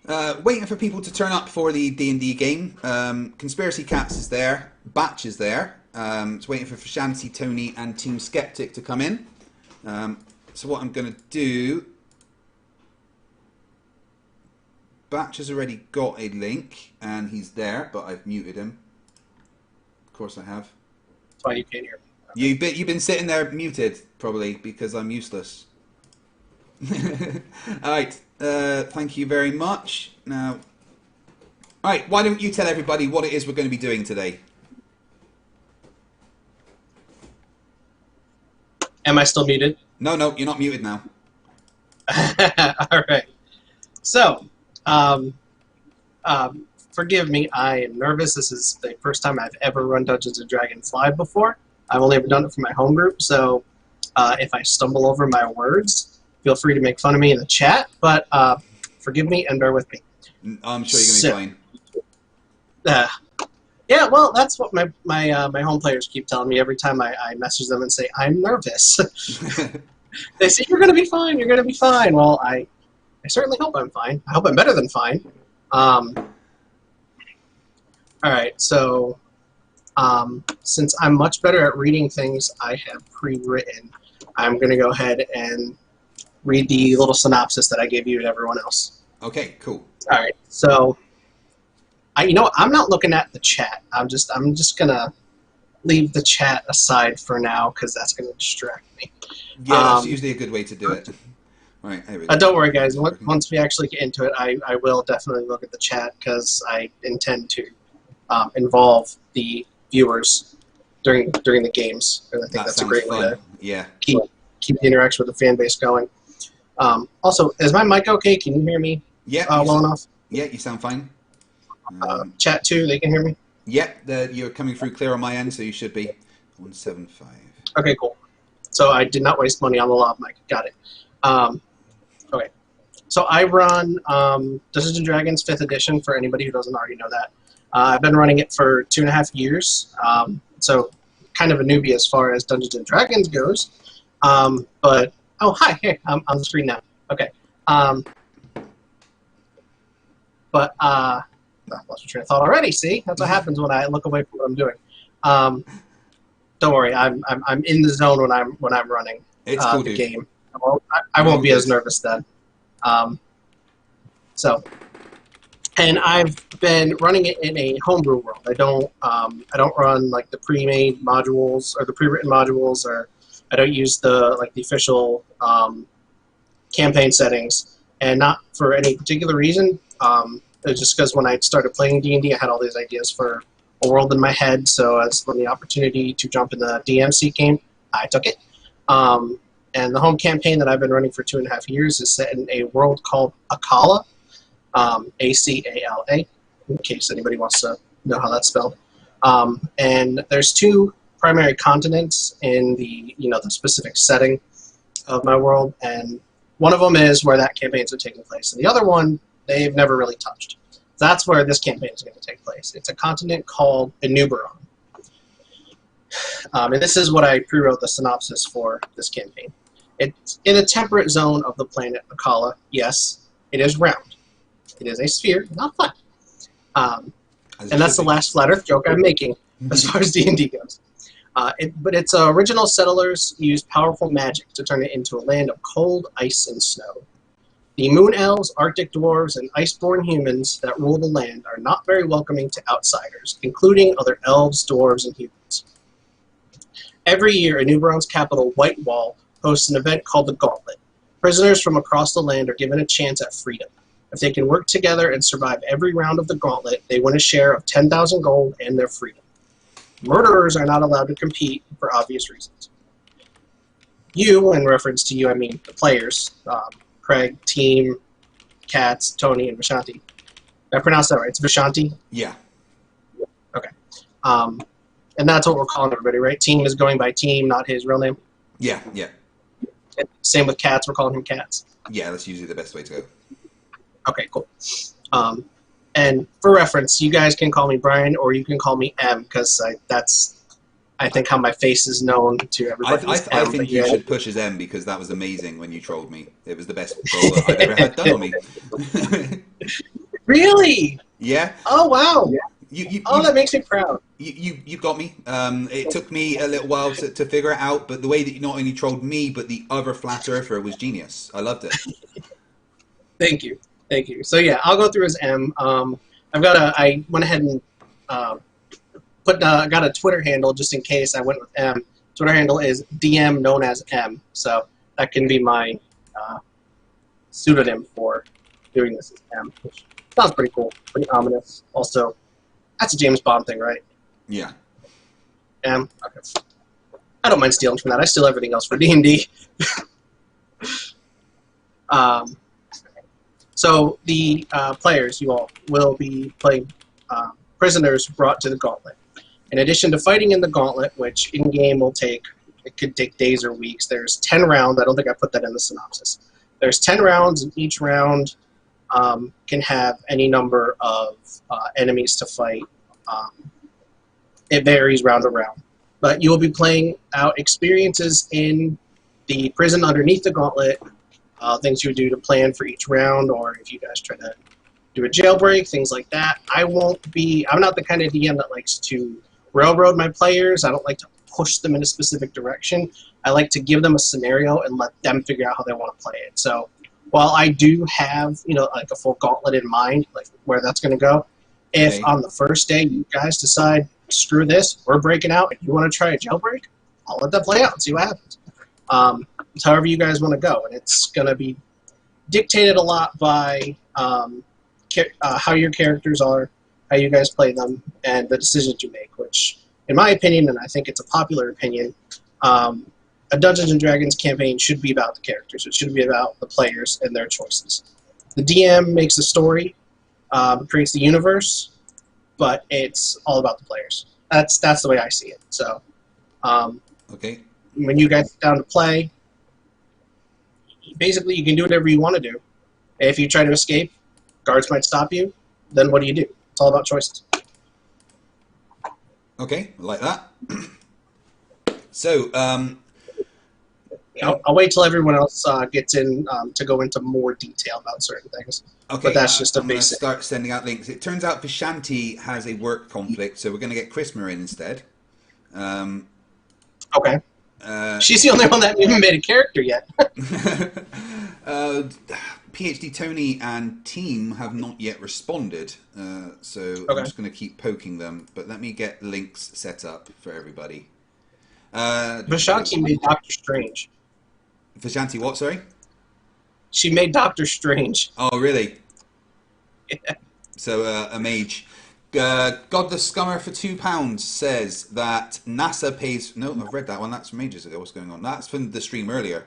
Waiting for people to turn up for the D&D game. Conspiracy Catz is there. Batch is there. It's waiting for Fashanti, Tony, and Team Skeptic to come in. So what I'm going to do... Batch has already got a link, and he's there, but I've muted him. Of course I have. That's why you can't hear me. You've been sitting there muted, probably, because I'm useless. Alright, thank you very much. Now, alright, why don't you tell everybody what it is we're going to be doing today? Am I still muted? No, you're not muted now. Alright. So, forgive me, I am nervous. This is the first time I've ever run Dungeons & Dragons live before. I've only ever done it for my home group, so if I stumble over my words, feel free to make fun of me in the chat, but forgive me and bear with me. I'm sure you're going to be fine. Yeah, well, that's what my home players keep telling me every time I message them and say, I'm nervous. They say, you're going to be fine, you're going to be fine. Well, I certainly hope I'm fine. I hope I'm better than fine. Alright, so since I'm much better at reading things I have pre-written, I'm going to go ahead and read the little synopsis that I gave you and everyone else. Okay, cool. Alright, so you know, I'm not looking at the chat. I'm just gonna leave the chat aside for now because that's gonna distract me. Yeah, that's usually a good way to do it. Right, here we go. Don't worry, guys. Once we actually get into it, I will definitely look at the chat because I intend to involve the viewers during the games, and I think that's a great way to keep the interaction with the fan base going. Also, is my mic okay? Can you hear me? Yeah, well enough. Yeah, you sound fine. Chat too, they can hear me? Yep, you're coming through clear on my end, so you should be. 175. Okay, cool. So I did not waste money on the lav mic. Got it. Okay. So I run Dungeons & Dragons 5th edition, for anybody who doesn't already know that. I've been running it for 2.5 years, so kind of a newbie as far as Dungeons & Dragons goes. But, oh, hi, hey, I'm on the screen now. Okay. I lost my train of thought already. See, that's what happens when I look away from what I'm doing. Don't worry, I'm in the zone when I'm running the game. I won't be as nervous then. And I've been running it in a homebrew world. I don't run like the pre-made modules or the pre-written modules, or I don't use the official campaign settings, and not for any particular reason. It's just because when I started playing D&D, I had all these ideas for a world in my head, so as when the opportunity to jump in the DMC came, I took it. And the home campaign that I've been running for 2.5 years is set in a world called Pacal, A-C-A-L-A, in case anybody wants to know how that's spelled. And there's 2 primary continents in the the specific setting of my world, and one of them is where that campaigns are taking place, and the other one they've never really touched. That's where this campaign is going to take place. It's a continent called Enuberon. And this is what I pre-wrote the synopsis for this campaign. It's in a temperate zone of the planet Akala. Yes, it is round. It is a sphere, not flat. And that's the last flat Earth joke I'm making as far as D&D goes. But its original settlers used powerful magic to turn it into a land of cold, ice, and snow. The moon elves, arctic dwarves, and iceborn humans that rule the land are not very welcoming to outsiders, including other elves, dwarves, and humans. Every year, Enuberon's capital, Whitewall, hosts an event called the Gauntlet. Prisoners from across the land are given a chance at freedom. If they can work together and survive every round of the Gauntlet, they win a share of 10,000 gold and their freedom. Murderers are not allowed to compete for obvious reasons. You, in reference to you, I mean the players, Craig, Team, Catz, Tony, and Vishanti. Did I pronounce that right? It's Vishanti? Yeah. Okay. And that's what we're calling everybody, right? Team is going by Team, not his real name? Yeah, yeah. And same with Catz, we're calling him Catz. Yeah, that's usually the best way to go. Okay, cool. And for reference, you guys can call me Brian, or you can call me M, because that's, I think, how my face is known to everybody. I think you should push as M, because that was amazing when you trolled me. It was the best troll I've ever had done on me. Really? Yeah. Oh, wow. That makes me proud. You got me. It took me a little while to figure it out, but the way that you not only trolled me, but the other flat earther was genius. I loved it. Thank you. So yeah, I'll go through as M. I went ahead and got a Twitter handle just in case I went with M. Twitter handle is DM known as M. So that can be my pseudonym for doing this as M, which sounds pretty cool, pretty ominous. Also, that's a James Bond thing, right? Yeah. M. Okay. I don't mind stealing from that. I steal everything else for D&D. So the players, you all, will be playing prisoners brought to the gauntlet. In addition to fighting in the gauntlet, which in-game it could take days or weeks, there's 10 rounds. I don't think I put that in the synopsis. There's 10 rounds, and each round can have any number of enemies to fight. It varies round to round. But you will be playing out experiences in the prison underneath the gauntlet, things you would do to plan for each round, or if you guys try to do a jailbreak, things like that. I'm not the kind of DM that likes to railroad my players. I don't like to push them in a specific direction. I like to give them a scenario and let them figure out how they want to play it. So while I do have, like a full gauntlet in mind, like where that's going to go, if on the first day you guys decide, screw this, we're breaking out, and you want to try a jailbreak, I'll let that play out and see what happens. It's however you guys want to go, and it's going to be dictated a lot by how your characters are, how you guys play them, and the decisions you make, which, in my opinion, and I think it's a popular opinion, a Dungeons & Dragons campaign should be about the characters. It should be about the players and their choices. The DM makes the story, creates the universe, but it's all about the players. That's the way I see it. So, okay. When you guys sit down to play, basically you can do whatever you want to do. If you try to escape, guards might stop you. Then what do? It's all about choices. Okay, I like that. So, I'll wait till everyone else gets in to go into more detail about certain things. Okay, but that's just a I'm basic. Start sending out links. It turns out Vishanti has a work conflict, so we're going to get Chrisma in instead. Okay. She's the only one that even made a character yet. PhD Tony and team have not yet responded, so I'm just going to keep poking them. But let me get links set up for everybody. Vishanti made Doctor Strange. Vishanti, what? Sorry. She made Doctor Strange. Oh, really? Yeah. So a mage. God the Scummer for £2 says that NASA pays... No, I've read that one. That's from ages ago. What's going on? That's from the stream earlier.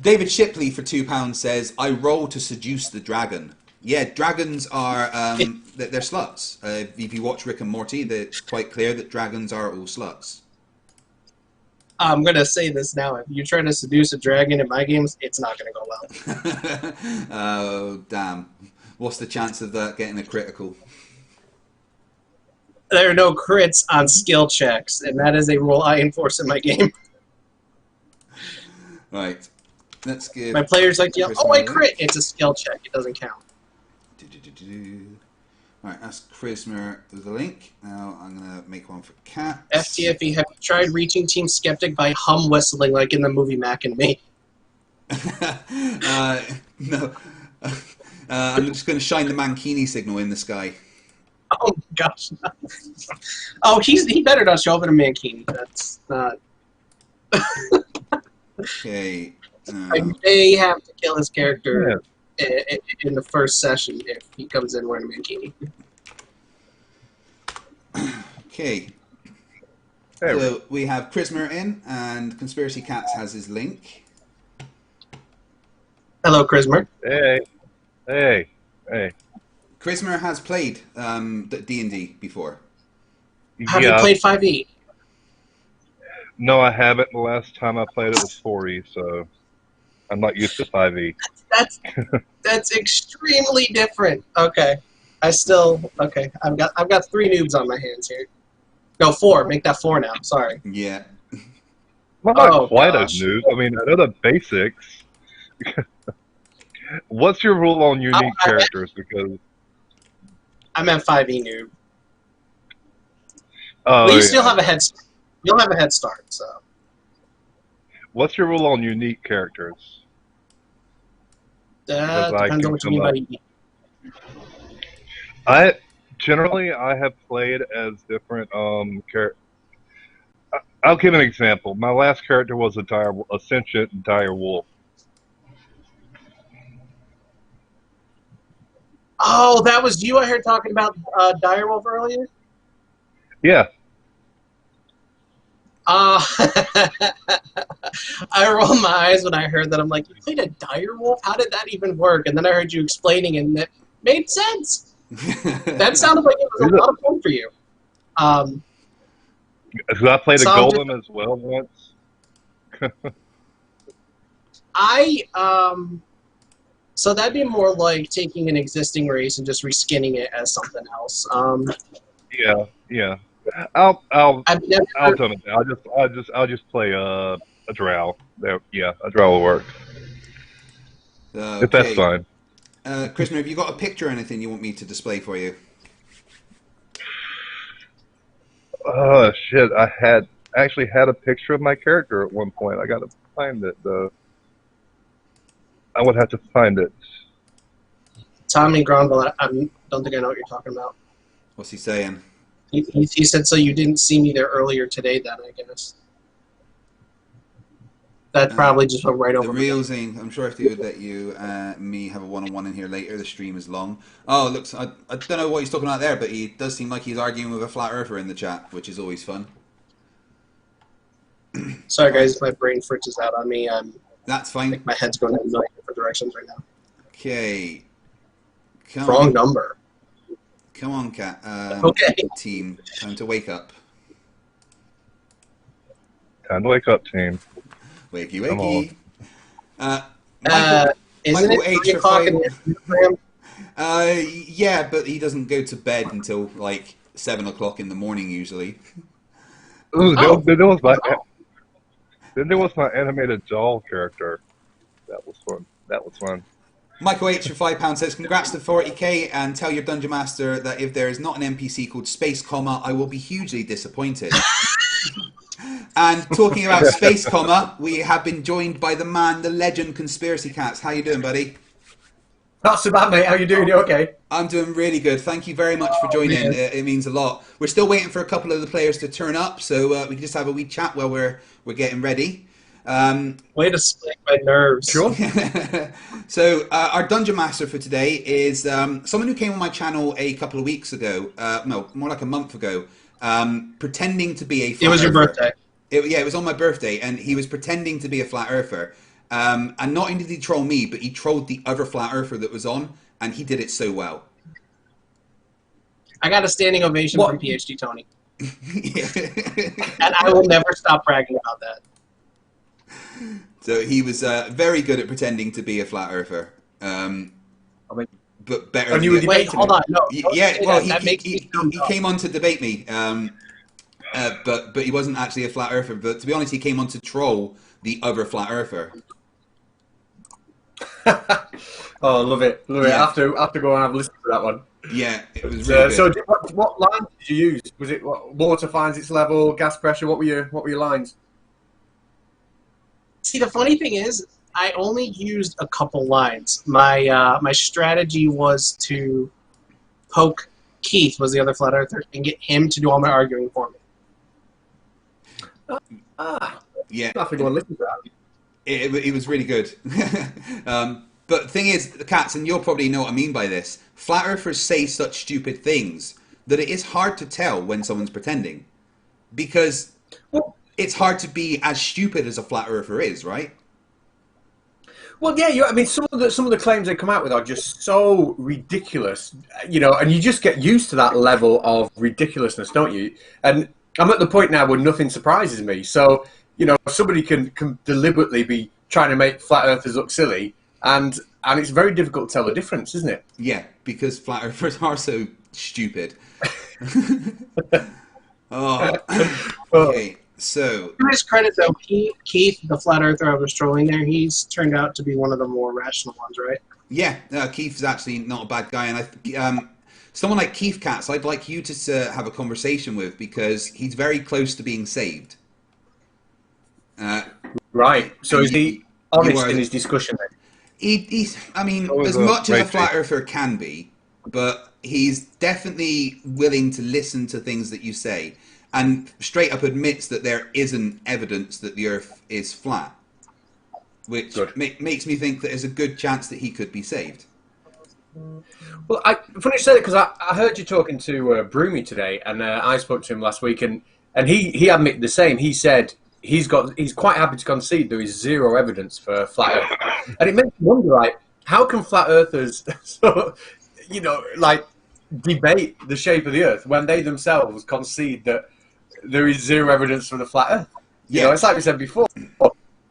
David Shipley for £2 says, I roll to seduce the dragon. Yeah, dragons are... they're sluts. If you watch Rick and Morty, it's quite clear that dragons are all sluts. I'm going to say this now. If you're trying to seduce a dragon in my games, it's not going to go well. Oh, damn. What's the chance of that getting a critical? There are no crits on skill checks, and that is a rule I enforce in my game. Right. Let's give... My players like to yell, oh, I crit! It's a skill check. It doesn't count. Alright, that's Charisma with the link. Now I'm going to make one for Catz. FTFE, have you tried reaching Team Skeptic by hum whistling like in the movie Mac and Me? No. I'm just going to shine the Mankini signal in the sky. Oh, gosh. Oh, he better not show up in a Mankini. That's not... Okay. I may have to kill his character in the first session if he comes in wearing a Mankini. Okay. So we have Prismer in, and Conspiracy Catz has his link. Hello, Chrismer. Hey. Chrismer has played D&D before. Have you played 5e? No, I haven't. The last time I played it was 4e, so I'm not used to 5e. That's extremely different. Okay. I've got 3 noobs on my hands here. No, 4. Make that 4 now. Sorry. Yeah. I'm not quite a noob. I mean, I know the basics. What's your rule on unique characters? Because I'm at 5e noob. oh, But you yeah. still have a head start. You'll have a head start, so. What's your rule on unique characters? Because I Depends can on what you come mean up. by unique. I have played as different characters. I'll give an example. My last character was a sentient dire wolf. Oh, that was you I heard talking about Direwolf earlier? Yeah. I rolled my eyes when I heard that. I'm like, you played a Direwolf? How did that even work? And then I heard you explaining, and it made sense. That sounded like it was a lot of fun for you. Because I played a golem as well once. So that'd be more like taking an existing race and just reskinning it as something else. Yeah. I'll do never, it. I'll just play a drow. Yeah, a drow will work. Okay. If that's fine. Christmas, have you got a picture or anything you want me to display for you? Oh shit! I actually had a picture of my character at one point. I gotta find it though. I would have to find it. Tommy Gronville, I don't think I know what you're talking about. What's he saying? He said, so you didn't see me there earlier today then, I guess. That probably just went right over the real Zane. I'm sure if they would let you me have a one-on-one in here later. The stream is long. Oh, it looks. I don't know what he's talking about there, but he does seem like he's arguing with a flat earther in the chat, which is always fun. Sorry guys, my brain fritzes out on me. That's I fine. think my head's going in a million different directions right now. Okay. Wrong number. Come on, Cat. Okay. Team, time to wake up. Time to wake up, team. Wakey, wakey. Isn't Michael it H 3 o'clock in Instagram? Yeah, but he doesn't go to bed until like 7 o'clock in the morning usually. Ooh, then there was my animated doll character. That was fun. Michael H for £5 says, congrats to 40k and tell your Dungeon Master that if there is not an NPC called Space Comma, I will be hugely disappointed. And talking about Space Comma, we have been joined by the man, the legend, Conspiracy Catz. How you doing, buddy? Not so bad, mate. How you doing? You okay? I'm doing really good. Thank you very much for joining. It means a lot. We're still waiting for a couple of the players to turn up, so we can just have a wee chat while we're getting ready. Way to split my nerves. Sure. So our Dungeon Master for today is someone who came on my channel a couple of weeks ago. No, more like a month ago. Pretending to be a flat It was your earther. birthday. It was on my birthday, and he was pretending to be a flat earther. And not only did he troll me, but he trolled the other flat earther that was on, and he did it so well. I got a standing ovation from PhD Tony. Yeah. And I will never stop bragging about that. So he was very good at pretending to be a flat earther. But better. And you were Wait, hold on. No. Yeah, well, he he came on to debate me, but he wasn't actually a flat earther. But to be honest, he came on to troll the other flat earther. Oh, love it. Yeah. I have to go and have a listen to that one. Yeah, it was really good. So, what lines did you use? Was it water finds its level, gas pressure? What were your lines? See, the funny thing is, I only used a couple lines. My strategy was to poke Keith, was the other flat earther, and get him to do all my arguing for me. Yeah, I have to go and listen to that. It was really good. But the thing is, the Catz, and you'll probably know what I mean by this, flat earthers say such stupid things that it is hard to tell when someone's pretending. Because it's hard to be as stupid as a flat earther is, right? Well, yeah, I mean, some of the claims they come out with are just so ridiculous, and you just get used to that level of ridiculousness, don't you? And I'm at the point now where nothing surprises me. So, somebody can deliberately be trying to make flat earthers look silly, and it's very difficult to tell the difference, isn't it? Yeah, because flat earthers are so stupid. Okay, so... To his credit, though, Keith, the flat earther I was trolling there, he's turned out to be one of the more rational ones, right? Yeah, Keith is actually not a bad guy, and someone like Keith Catz, I'd like you to have a conversation with, because he's very close to being saved. Right. So is he honest in his discussion then? I mean, That was as much as a great flat take. earther can be, but he's definitely willing to listen to things that you say, and straight up admits that there isn't evidence that the Earth is flat, which makes me think that there's a good chance that he could be saved. Well, funny you say that, because I heard you talking to Broomy today, and I spoke to him last week, and he admitted the same. He said he's quite happy to concede there is zero evidence for flat Earth, and it makes me wonder, like, how can flat earthers, debate the shape of the Earth when they themselves concede that there is zero evidence for the flat Earth? You know, it's like we said before.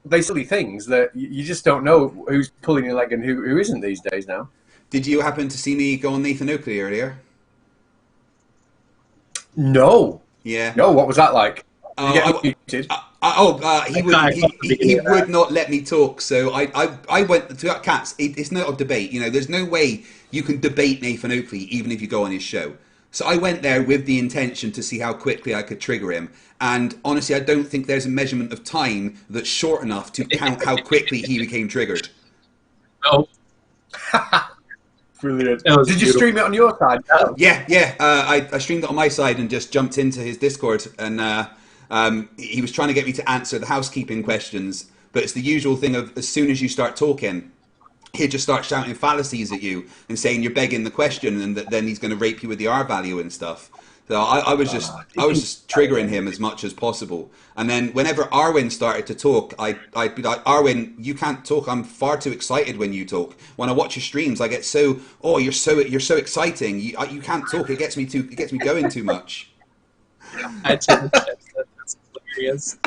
Basically, things that you just don't know who's pulling your leg and who isn't these days now. Did you happen to see me go on Nathan Oakley earlier? No. Yeah. No, what was that like? He would not let me talk. So I went to that Catz. It's not a debate. You know, there's no way you can debate Nathan Oakley even if you go on his show. So I went there with the intention to see how quickly I could trigger him. And honestly, I don't think there's a measurement of time that's short enough to count how quickly he became triggered. Oh. Brilliant. Did you stream it on your side? No. Yeah. I streamed it on my side and just jumped into his Discord, and he was trying to get me to answer the housekeeping questions, but it's the usual thing of, as soon as you start talking, he'll just start shouting fallacies at you and saying you're begging the question, and that then he's going to rape you with the R value and stuff. So I was just triggering him as much as possible. And then whenever Arwijn started to talk, I'd be like, Arwijn, you can't talk. I'm far too excited when you talk. When I watch your streams, I get so, you're so exciting. You can't talk. It gets me going too much. That's hilarious.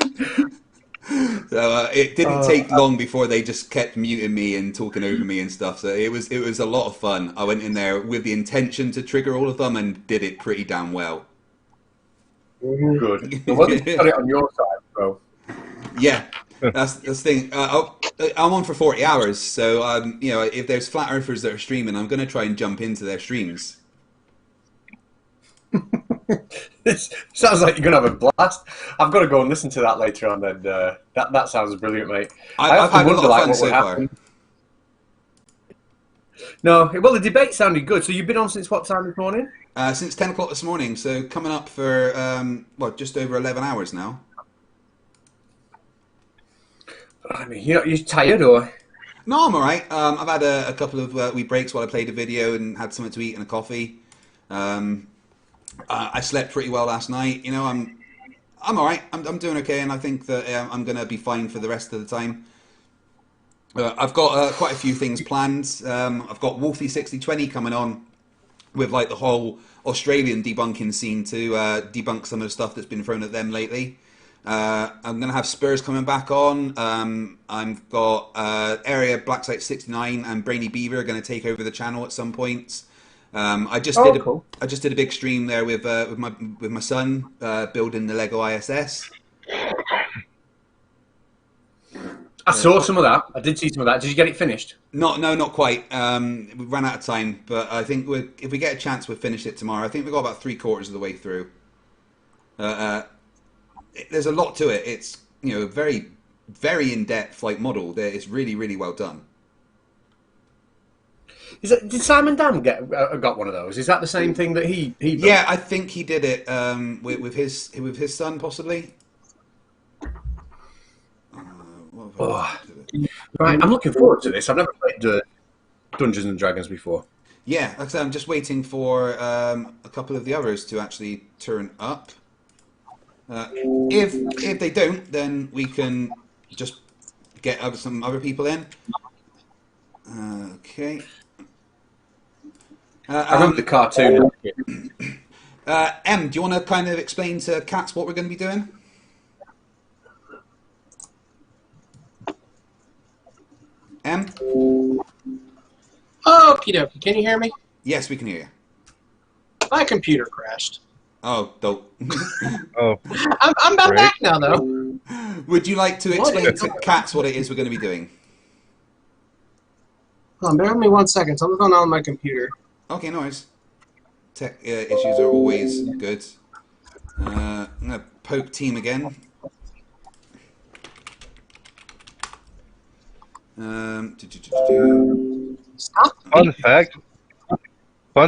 So it didn't take long before they just kept muting me and talking over me and stuff. So it was a lot of fun. I went in there with the intention to trigger all of them and did it pretty damn well. Good. Well, you got it on your side, bro. Yeah, that's the thing. I'm on for 40 hours, so if there's flat earthers that are streaming, I'm going to try and jump into their streams. It sounds like you're going to have a blast. I've got to go and listen to that later on then. That sounds brilliant, mate. I've had a lot of fun so far. No, well, the debate sounded good. So you've been on since what time this morning? Since 10 o'clock this morning, so coming up for, just over 11 hours now. I mean, you're tired, or? No, I'm all right. I've had a couple of wee breaks while I played a video and had something to eat and a coffee. I slept pretty well last night. You know, I'm all right. I'm doing okay, and I think that I'm going to be fine for the rest of the time. I've got quite a few things planned. I've got Wolfie 6020 coming on with like the whole Australian debunking scene to debunk some of the stuff that's been thrown at them lately. I'm going to have Spurs coming back on. I've got Area Blacksite 69 and Brainy Beaver are going to take over the channel at some point. I just did a big stream there with my son building the Lego ISS. I saw some of that. I did see some of that. Did you get it finished? No, not quite. We ran out of time, but I think if we get a chance, we'll finish it tomorrow. I think we got about 3/4 of the way through. There's a lot to it. It's very, very in depth like model. It's really, really well done. Did Simon Dam got one of those? Is that the same thing that he built? Yeah, I think he did it with his son possibly. Right, I'm looking forward to this. I've never played Dungeons and Dragons before. Yeah, like I said, I'm just waiting for a couple of the others to actually turn up. If they don't, then we can just get some other people in. Okay. I remember the cartoon. Em, do you want to kind of explain to Catz what we're going to be doing? Em? Okie dokie. Can you hear me? Yes, we can hear you. My computer crashed. Oh, dope. Oh, I'm back now, though. Would you like to explain to Catz what it is we're going to be doing? Hold on, bear with me 1 second. Something's going on my computer. Okay, no worries. Tech issues are always good. I'm going to poke team again. Stop. Fun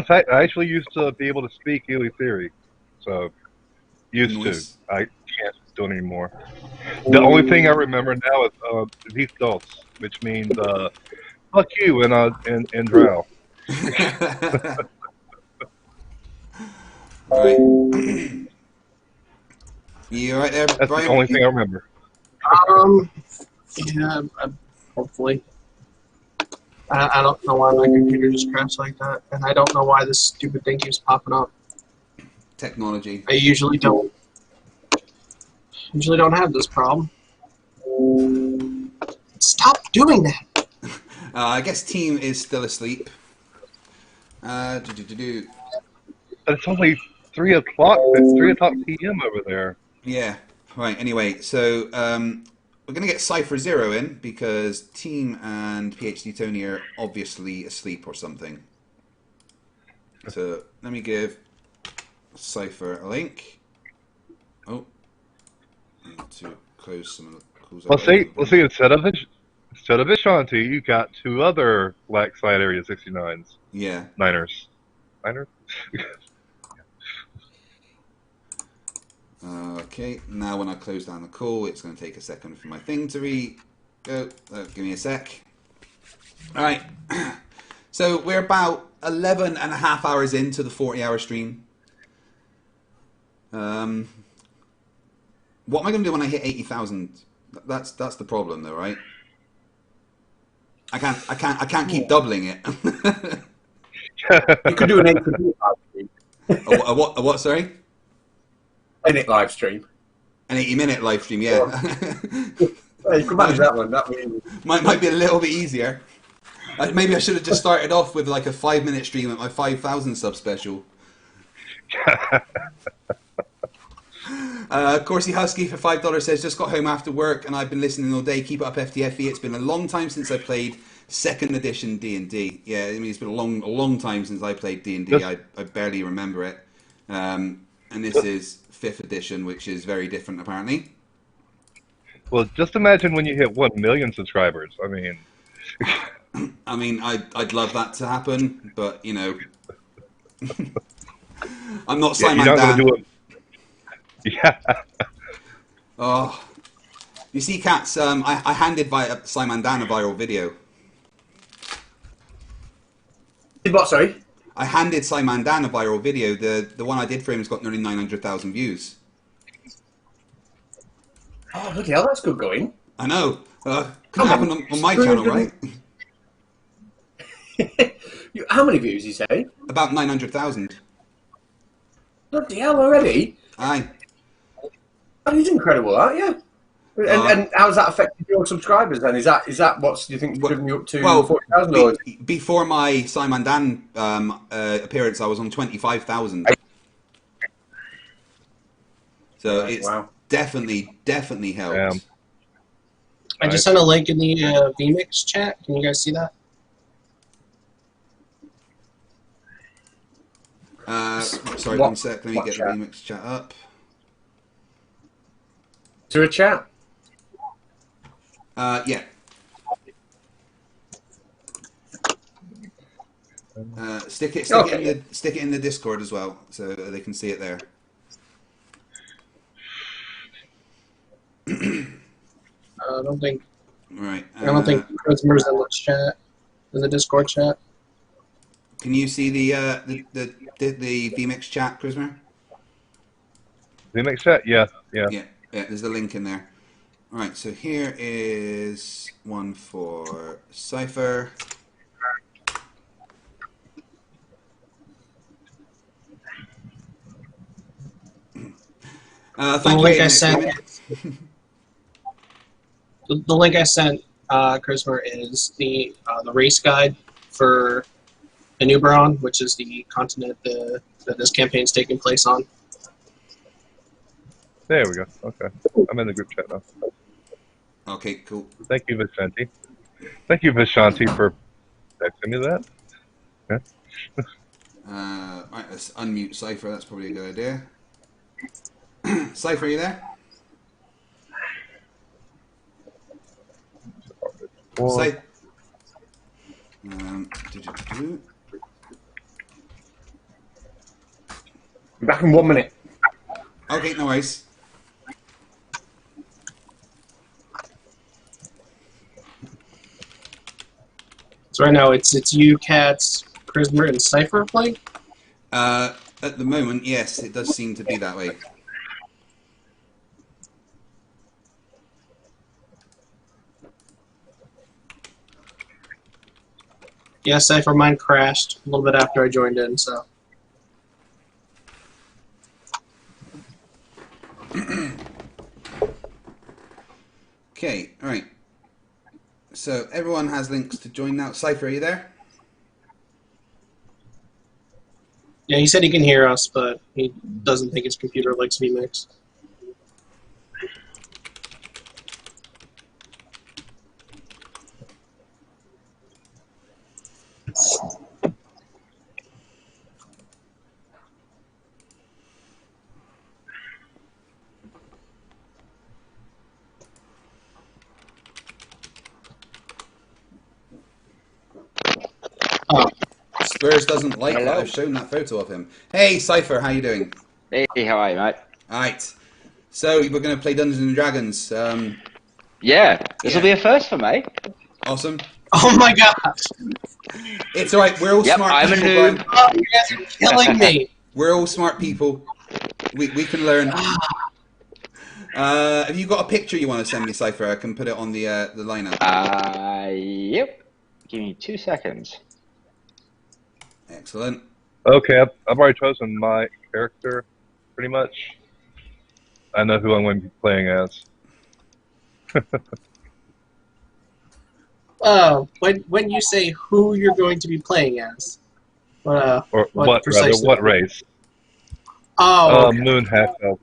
fact, I actually used to be able to speak Ely Theory. So, used Nice. to. I can't do it anymore. The only thing I remember now is these adults, which means fuck you in Drow. Right. You alright there, That's Brian? the only thing I remember. Yeah, hopefully. I don't know why my computer just crashed like that, and I don't know why this stupid thing keeps popping up. Technology. I usually don't have this problem. Stop doing that. I guess team is still asleep. But it's only 3 o'clock. It's 3 o'clock p.m. over there. Yeah. Right. Anyway, so we're gonna get Cypher Zero in because Team and PhD Tony are obviously asleep or something. So let me give Cypher a link. Oh, I need to close some of the calls. Let's see. Instead of Vishanti, you got 2 other black side area 69s. Yeah. Niners. Okay, now when I close down the call, it's going to take a second for my thing to go. Give me a sec. Alright, so we're about 11 and a half hours into the 40-hour stream. What am I going to do when I hit 80,000? That's the problem though, right? I can't keep doubling it. You could do an 8-minute live stream. A what, sorry? Minute live stream. An 80-minute live stream, yeah. Yeah, you can manage that one. That one. Might be a little bit easier. Maybe I should have just started off with like a 5-minute stream at my 5,000 sub special. Coursey Husky for $5 says, just got home after work and I've been listening all day. Keep it up, FTFE. It's been a long time since I played 2nd edition D&D. Yeah, I mean, it's been a long time since I played D&D. I barely remember it. And this is 5th edition, which is very different apparently. Well, just imagine when you hit 1 million subscribers. I mean, I'd love that to happen, but you know, I'm not Simon you're not Dan. gonna do it. Yeah. Oh, you see, Catz, I handed Simon Dan a viral video. What, sorry? I handed Simon Dan a viral video. The one I did for him has got nearly 900,000 views. Oh, bloody hell, that's good going. I know. Couldn't happen on my channel, right? How many views, you say? About 900,000. Bloody hell, already? Aye. That is incredible, aren't you? And how's that affected your subscribers then? Is that what you think driven you up to 40,000? Before my Simon Dan appearance, I was on 25,000. So it's definitely helped. Yeah. I just sent a link in the vMix chat. Can you guys see that? Sorry, 1 sec. Let me get the vMix chat up. Is there a chat? Yeah. Stick it in the Discord as well, so they can see it there. I don't think. Right. I don't think Christmas in the chat, in the Discord chat. Can you see the vMix chat, Chrismer? vMix chat? Yeah. Yeah. There's the link in there. All right. So here is one for Cypher. The link I sent. The link I sent, Chrismer, is the race guide for the Nuberon, which is the continent that this campaign is taking place on. There we go. Okay. I'm in the group chat now. Okay, cool. Thank you, Vishanti. Thank you, Vishanti, for texting me that? Okay. Right, let's unmute Cypher. That's probably a good idea. Cypher, are you there? Cypher. Back in 1 minute. Okay, no worries. So right now it's you, Catz, Prismer, and Cypher playing? At the moment, yes, it does seem to be that way. Yeah, Cypher, mine crashed a little bit after I joined in, so. Okay, all right. So everyone has links to join now. Cypher, are you there? Yeah, he said he can hear us, but he doesn't think his computer likes vMix. Oh, Spurs doesn't like that Hello. I've shown that photo of him. Hey, Cypher, how you doing? Hey, how are you, mate? All right. So we're going to play Dungeons and Dragons. Yeah, this will be a first for me. Awesome. oh my gosh! It's all right. We're all Yep, smart I'm a people. noob. Brian. Oh, you guys are killing me! We're all smart people. We can learn. Have you got a picture you want to send me, Cypher? I can put it on the lineup. Yep. Give me 2 seconds. Excellent. Okay, I've already chosen my character, pretty much. I know who I'm going to be playing as. When you say who you're going to be playing as, Or what rather, precisely? what race? Oh, okay. Moon half elf.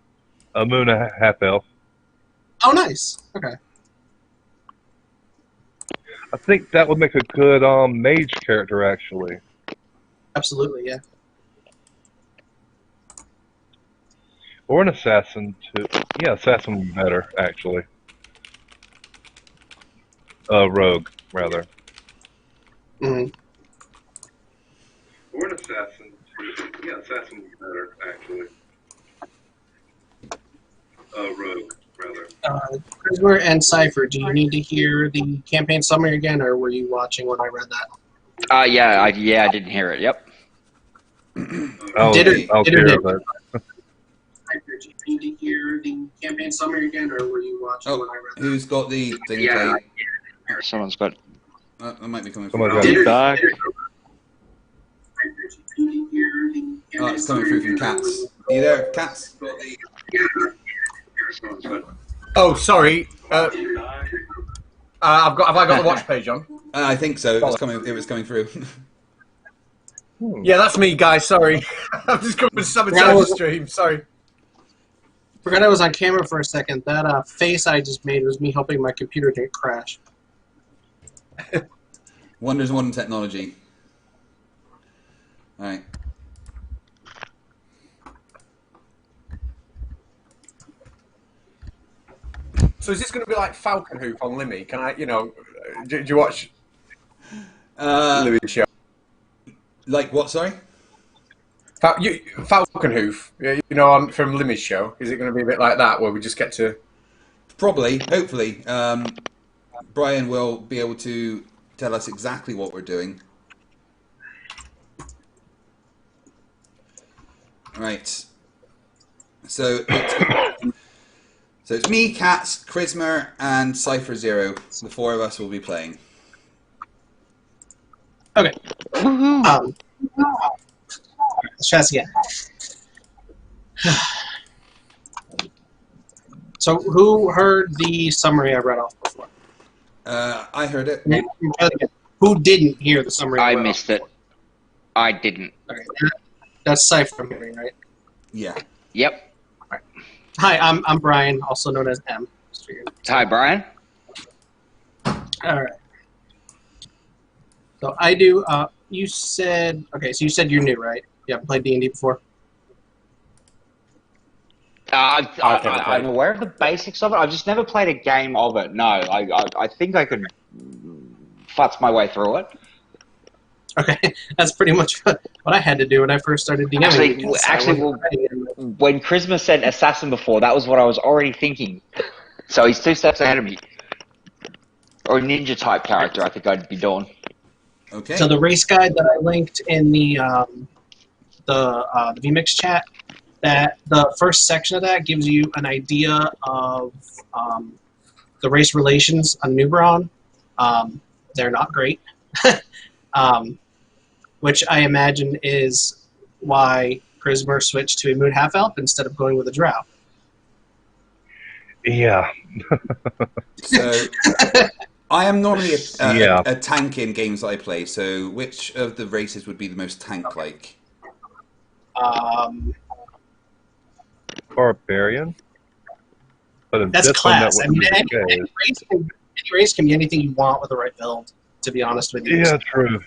A moon half elf. Oh, nice. Okay. I think that would make a good mage character, actually. Absolutely, yeah. Or an assassin too. Yeah, assassin would be better, actually. Rogue, rather. Mm-hmm. Or an assassin too. Yeah, assassin would be better, actually. Rogue, rather. Prismer and Cypher, do you need to hear the campaign summary again, or were you watching when I read that? Yeah, I didn't hear it. Yep. I'll Did I'll it- hear it. Cypher, do you need to hear the campaign summary again, or were you watching Oh, when I read that? who's got the thing Yeah. played? Someone's got. That might be coming from. Someone's got Did it- Dark. Cypher, do you need to hear the campaign Oh, it's coming summary through from again, or were Catz. you- Are you there, Catz? Oh, sorry. Have I got the watch page on? I think so. It was coming through. Yeah, that's me, guys. Sorry. I'm just going to sabotage the stream. Sorry. Forgot I was on camera for a second. That face I just made was me hoping my computer didn't crash. Wonders of modern technology. All right. So is this going to be like Falcon Hoof on Limmy? Can I, do you watch Limmy's show? Like what? Sorry. Falcon Hoof, from Limmy's show. Is it going to be a bit like that, where we just get to? Probably. Hopefully, Brian will be able to tell us exactly what we're doing. Right. So it's me, Catz, Chrismer, and Cypher Zero. The four of us will be playing. Okay. Woohoo! Let's try this again. So, who heard the summary I read off before? I heard it. Who didn't hear the summary? I read missed off it. I didn't. before? Okay. That's Cypher hearing, right? Yeah. Yep. Hi, I'm Brian, also known as M. Just figured. Hi, Brian. All right. So I do. You said okay. So you said you're new, right? You haven't played D&D before. I'm aware of the basics of it. I've just never played a game of it. No, I think I could futz my way through it. Okay, that's pretty much what I had to do when I first started DMing. When Christmas said assassin before, that was what I was already thinking. So he's 2 steps ahead of me. Or a ninja type character, I think I'd be doing. Okay. So the race guide that I linked in the VMix chat, that the first section of that gives you an idea of the race relations on Nubron. They're not great, which I imagine is why Prismer switched to a Moon Half Elf instead of going with a Drow. Yeah. So I am normally a tank in games I play. So which of the races would be the most tank-like? Barbarian. But that's class. I mean, any race can be anything you want with the right build. To be honest with you. Yeah, true.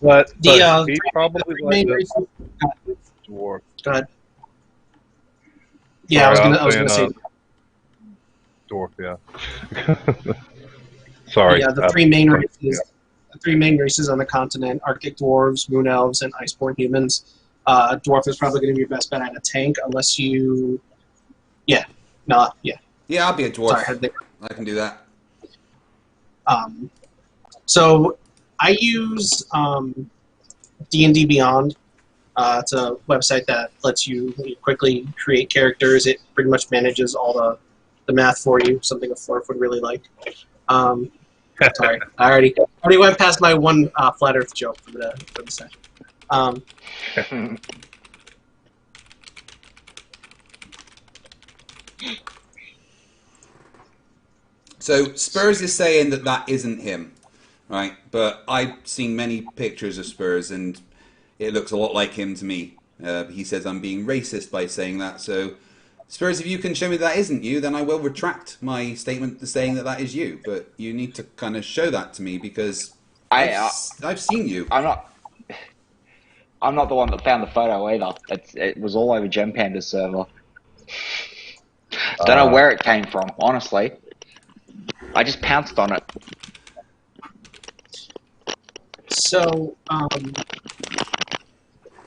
But he probably like this dwarf. Go ahead. Yeah, Sorry, I was gonna say dwarf. Yeah. Sorry. Yeah, the three main races. Yeah. The 3 main races on the continent: Arctic dwarves, moon elves, and iceborne humans. Dwarf is probably going to be your best bet at a tank, unless you. Yeah. No. Yeah. Yeah, I'll be a dwarf. Sorry, I can do that. So I use D&D Beyond. It's a website that lets you quickly create characters. It pretty much manages all the math for you, something a Florf would really like. Sorry, I already went past my one flat Earth joke for the session. So Spurs is saying that isn't him, right? But I've seen many pictures of Spurs, and it looks a lot like him to me. He says I'm being racist by saying that. So Spurs, if you can show me that isn't you, then I will retract my statement saying that is you. But you need to kind of show that to me because I've seen you. I'm not the one that found the photo either. It was all over Gem Panda's server. Don't know where it came from, honestly. I just pounced on it. So,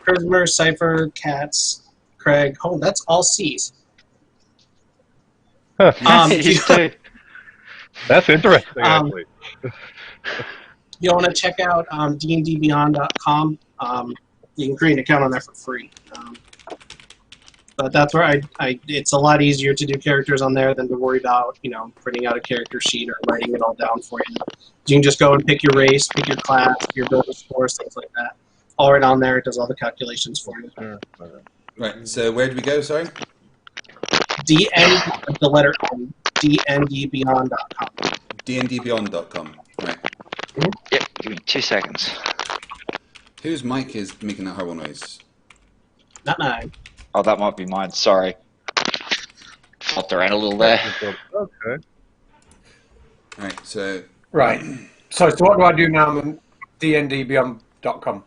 Prismer, Cypher, Catz, Craig. Oh, that's all C's. That's interesting, actually. You want to check out dndbeyond.com. You can create an account on there for free. But that's where it's a lot easier to do characters on there than to worry about, printing out a character sheet or writing it all down for you. You can just go and pick your race, pick your class, your build scores, things like that. All right on there. It does all the calculations for you. Right. So where do we go? Sorry. DN, the letter N, dndbeyond.com. dndbeyond.com. Right. Mm-hmm. Yep. Give me 2 seconds. Whose mic is making that horrible noise? Not mine. Oh, that might be mine. Sorry. Flopped around a little there. Okay. Right, so... Right. So what do I do now? I'm dndbeyond.com.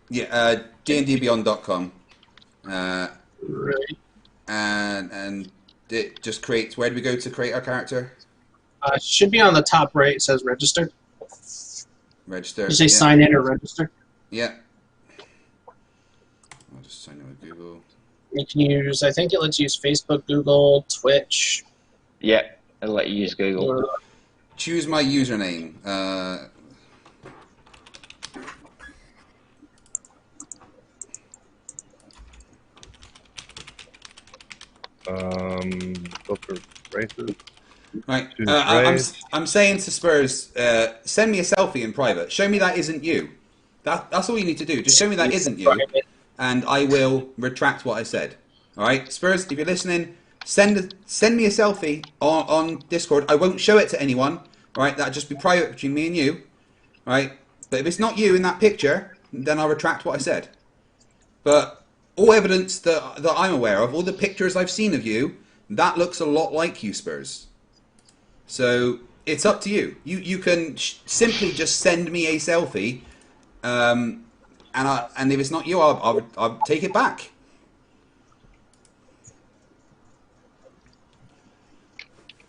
Yeah, dndbeyond.com. Right. And it just creates... Where do we go to create our character? It should be on the top right. It says register. Register. You say sign in or register. Yeah. I'll just sign in with Google. You can use, I think it lets you use Facebook, Google, Twitch. Yeah, it'll let you use Google. Choose my username. Filter races. Right. I'm saying to Spurs, send me a selfie in private. Show me that isn't you. That's all you need to do. Just show me that isn't you, and I will retract what I said. All right, Spurs, if you're listening, send me a selfie on Discord. I won't show it to anyone. All right, that'll just be private between me and you. All right, but if it's not you in that picture, then I'll retract what I said. But all evidence that I'm aware of, all the pictures I've seen of you, that looks a lot like you, Spurs. So It's up to you. You can simply just send me a selfie, and if it's not you, I'll take it back.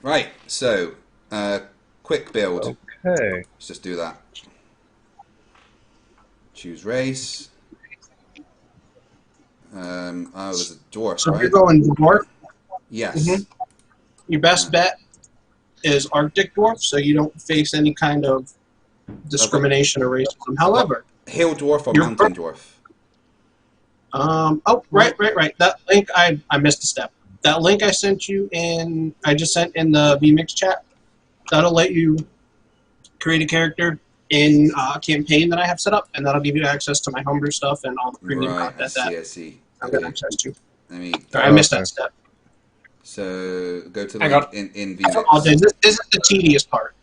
Right. So, quick build. Okay. Let's just do that. Choose race. Oh, there's a dwarf, So right? if you're going dwarf, Yes. your best bet is Arctic dwarf, so you don't face any kind of discrimination or racism. However, Hill dwarf or You're mountain dwarf? Right. That link, I missed a step. That link I sent you I just sent in the VMix chat. That'll let you create a character in a campaign that I have set up, and that'll give you access to my homebrew stuff and all the premium Right, content I see. I've got access to. Let me. Sorry, I missed that step. So go to the Hang link on. in I apologize. VMix. This is the tedious part.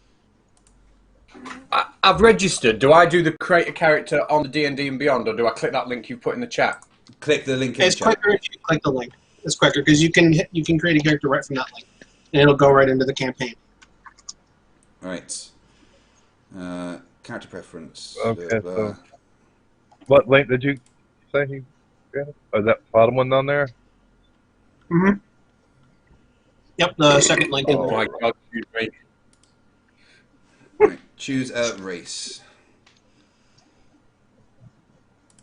I've registered. Do I do the create a character on the D&D and Beyond, or do I click that link you put in the chat? Click the link in It's the chat. quicker if you click the link. It's quicker because you can create a character right from that link, and it'll go right into the campaign. All right. Character preference. Okay, so what link did you say he got? Oh, that bottom one down there? Mm-hmm. Yep, the second link. Oh my god, excuse me. Right. Choose a race.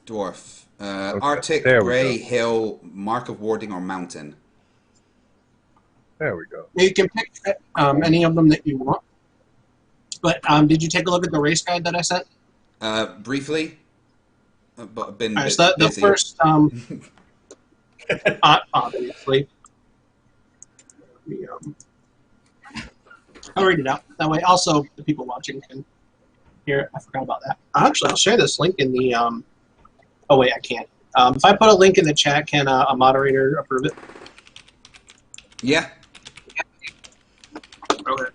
Dwarf. Arctic, there we grey, go. hill, mark of warding, or mountain. There we go. You can pick any of them that you want. But did you take a look at the race guide that I sent? Briefly, but I've been All right, so the busy. first, obviously, I'll read it out. That way, also, the people watching can hear it. I forgot about that. Actually, I'll share this link in the, oh wait, I can't. If I put a link in the chat, can a moderator approve it? Yeah. Okay.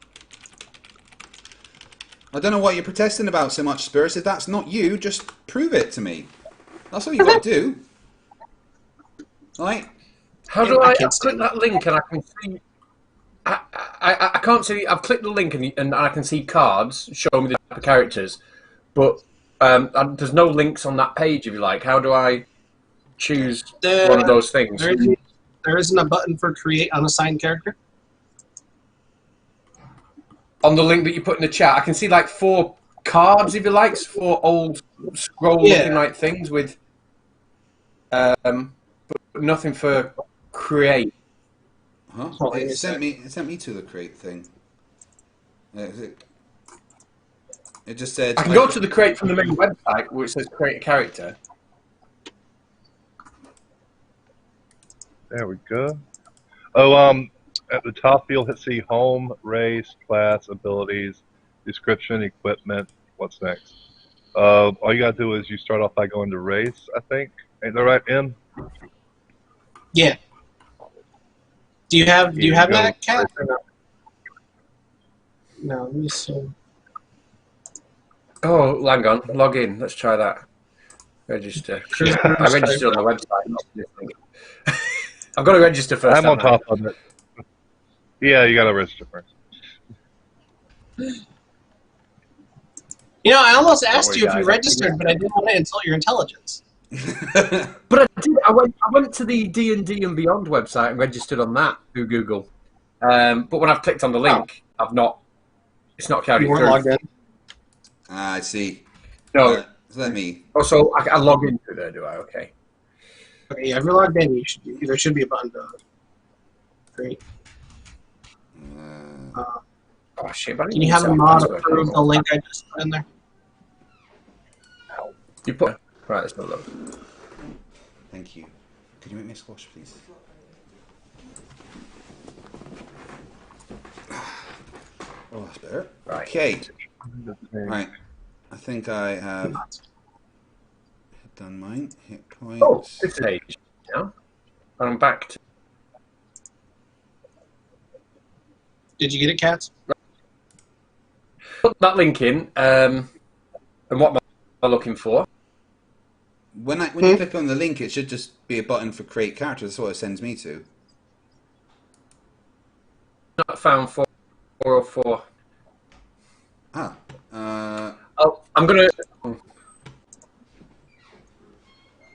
I don't know what you're protesting about so much, Spurs. If that's not you, just prove it to me. That's all you got to do. Right? How do I can't click that link and I can see? I can't see. I've clicked the link and I can see cards showing me the type of characters, but there's no links on that page. If you like, how do I choose one of those things? There isn't a button for create unassigned character. On the link that you put in the chat, I can see like 4 cards, if you like, 4 old scroll-looking like things with, but nothing for create. Huh? Hold on, It give me a sent me to the create thing. It just said. I can go to the create from the main website, which says create a character. There we go. Oh, at the top you'll see home, race, class, abilities, description, equipment. What's next? All you gotta do is you start off by going to race, I think. Ain't that right, Em? Yeah. Do you have You that, go- Cat? Or no? No, let me see. Oh, hang on, log in. Let's try that. Register. I registered on the website. Not this thing. I've got to register first. I'm on top of it. Yeah, you gotta register first. You know, I almost asked worry, you if you guys. registered, but I didn't want to insult your intelligence. But I did. I went to the D&D and Beyond website and registered on that through Google. But when I've clicked on the link, I've not. It's not carried You weren't through. logged in. I see. No. Let me. Oh, so I log into there, do I? Okay. Okay, yeah, if you're logged in, there should be a button to create. Oh shit! But I Can didn't you have set a up mod password. approve the link I just put in there? You put right. Let's not look. Thank you. Could you make me a squash, please? Oh, that's better. Right. Okay. Right. I think I have done mine. Hit points. Oh, this page. Yeah. And I'm back to. Did you get it, Catz? Put that link in. And what am I looking for? When you click on the link, it should just be a button for create character. That's what it sends me to. Not found 404. Ah. Oh, I'm gonna.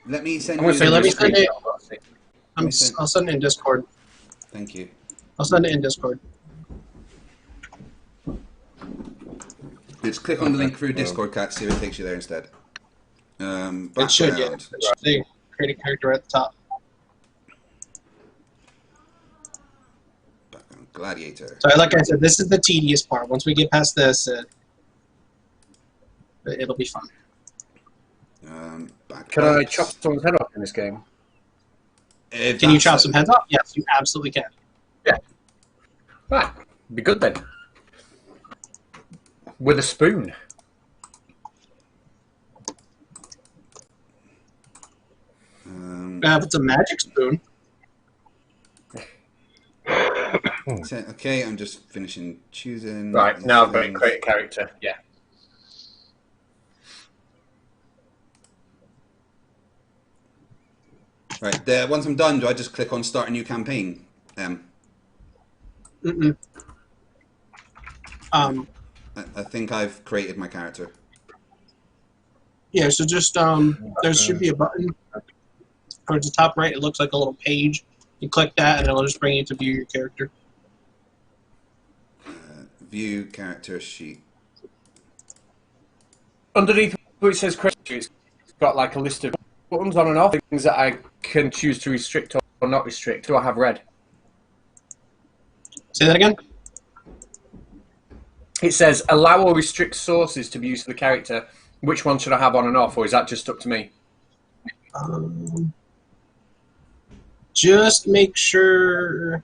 Let me send I'm you. gonna send let you me a send it. screenshot. I'll send it in Discord. Thank you. I'll send it in Discord. Just click on the link through Discord, Catz, see if it takes you there instead. It should, yeah. Background. It should say create a character at the top. Background. Gladiator. So, like I said, this is the tedious part. Once we get past this, it'll be fun. Can I chop someone's head off in this game? Can you chop some heads off? Yes, you absolutely can. Yeah. Right. Be good then. With a spoon. If it's a magic spoon. Okay, I'm just finishing choosing. Right, now I've got to create a character. Yeah. Right, once I'm done, do I just click on start a new campaign? Mm-mm. I think I've created my character. Yeah, so just, there should be a button towards the top right. It looks like a little page. You click that, and it'll just bring you to view your character. View character sheet. Underneath where it says character, it's got like a list of buttons on and off, things that I can choose to restrict or not restrict. Do I have red? Say that again? It says allow or restrict sources to be used for the character. Which one should I have on and off, or is that just up to me? Just make sure.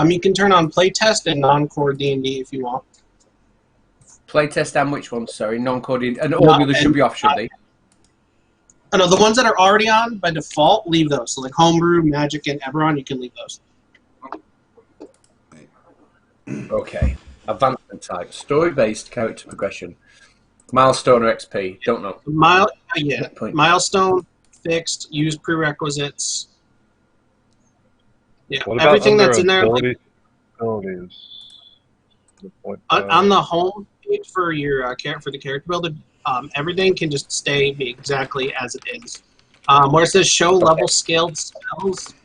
You can turn on playtest and non-core D&D if you want. Playtest and which one? Sorry, non-coded, and all the others should be off, should they? No, the ones that are already on by default, leave those. So like Homebrew, Magic, and Eberron, you can leave those. Okay. Advancement type, story-based character progression, milestone or XP. Don't know. Milestone, fixed, use prerequisites. Yeah, What about everything under that's in there. abilities? On the home page for your for the character builder, everything can just stay exactly as it is. Where it says show level scaled spells,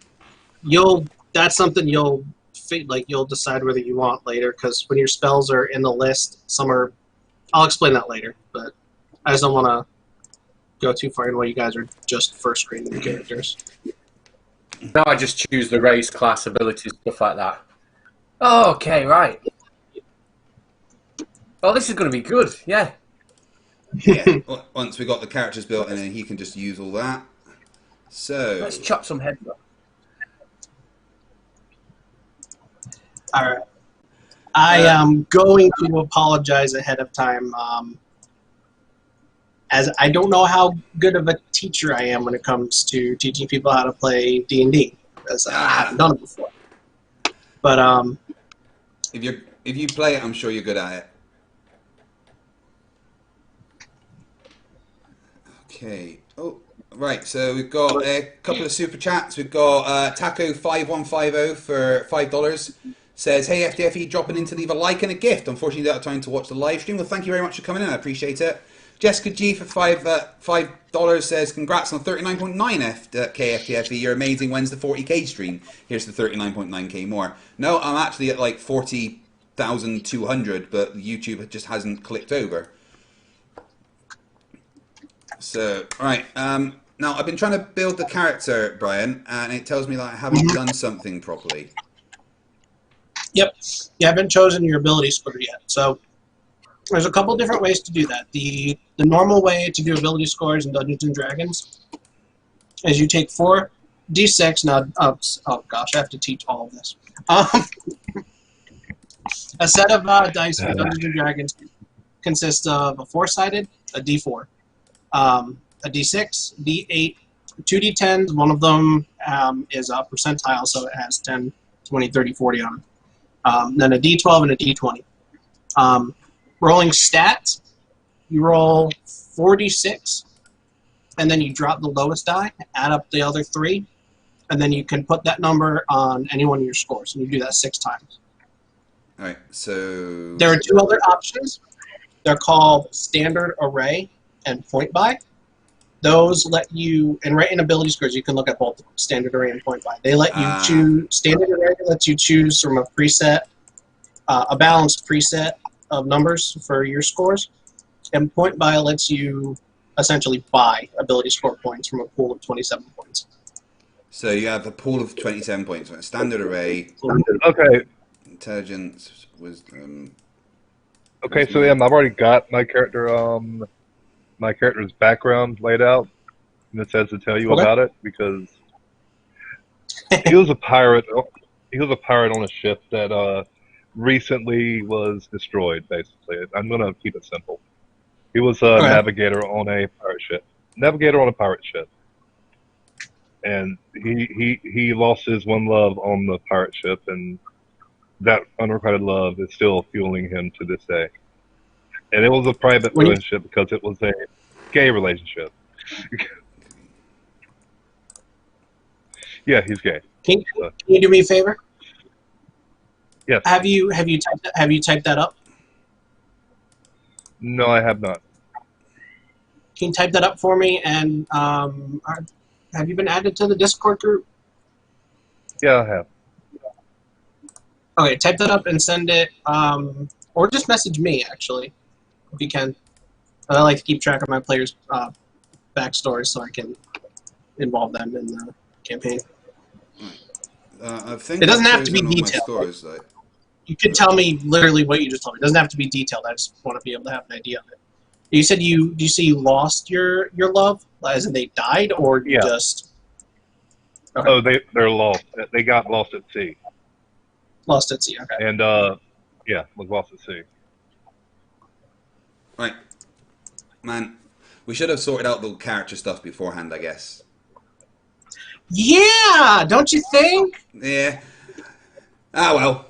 that's something you'll decide whether you want later, because when your spells are in the list, some are. I'll explain that later, but I just don't want to go too far in while you guys are just first screening the characters. Now I just choose the race, class, abilities, stuff like that. Oh, okay, right. Oh, this is going to be good, yeah. Yeah, once we got the characters built, and then he can just use all that. So let's chop some heads off. All right. I am going to apologize ahead of time, as I don't know how good of a teacher I am when it comes to teaching people how to play D&D, because I haven't done it before. But if you play it, I'm sure you're good at it. Okay. Oh, right. So we've got a couple of super chats. We've got Taco5150 for $5. Says, hey FTFE, dropping in to leave a like and a gift. Unfortunately, don't have time to watch the live stream. Well, thank you very much for coming in. I appreciate it. Jessica G for $5 says, congrats on 39.9 KFTFE. You're amazing. When's the 40k stream? Here's the 39.9k more. No, I'm actually at like 40,200, but YouTube just hasn't clicked over. So, all right. Now, I've been trying to build the character, Brian, and it tells me that I haven't done something properly. Yep, you haven't chosen your ability score yet. So there's a couple different ways to do that. The normal way to do ability scores in Dungeons and Dragons is you take 4d6. Now, oh gosh, I have to teach all of this. A set of dice for Dungeons and Dragons consists of a 4-sided, a d4, a d6, d8, 2d10s. One of them is a percentile, so it has 10, 20, 30, 40 on it. Then a d12 and a d20. Rolling stats, you roll 4d6, and then you drop the lowest die, add up the other 3, and then you can put that number on any one of your scores, and you do that 6 times. All right, so... There are 2 other options. They're called Standard Array and Point Buy. Those let you, and right in ability scores, you can look at both Standard Array and Point Buy. They let you choose, Standard Array lets you choose from a preset, a balanced preset of numbers for your scores, and Point Buy lets you essentially buy ability score points from a pool of 27 points. So you have a pool of 27 points. Standard Array, Okay. Intelligence, Wisdom. Okay, so yeah, I've already got my character's background laid out, and it says to tell you about it because he was a pirate. He was a pirate on a ship that recently was destroyed. Basically, I'm gonna keep it simple. He was a navigator on a pirate ship. And he lost his one love on the pirate ship, and that unrequited love is still fueling him to this day. And it was a private relationship because it was a gay relationship. Yeah, he's gay. Can you do me a favor? Yes. Have you typed that up? No, I have not. Can you type that up for me? And have you been added to the Discord group? Yeah, I have. Okay, type that up and send it, or just message me, actually, if you can. I like to keep track of my players' backstories so I can involve them in the campaign. I think it doesn't have to be detailed. Stories, like. You can tell me literally what you just told me. It doesn't have to be detailed. I just want to be able to have an idea of it. You said do you say you lost your love? As in they died, or you just... Okay. Oh, they're lost. They got lost at sea. Lost at sea, okay. And, yeah, was lost at sea. Right. Man, we should have sorted out the character stuff beforehand, I guess. Yeah! Don't you think? Yeah. Well,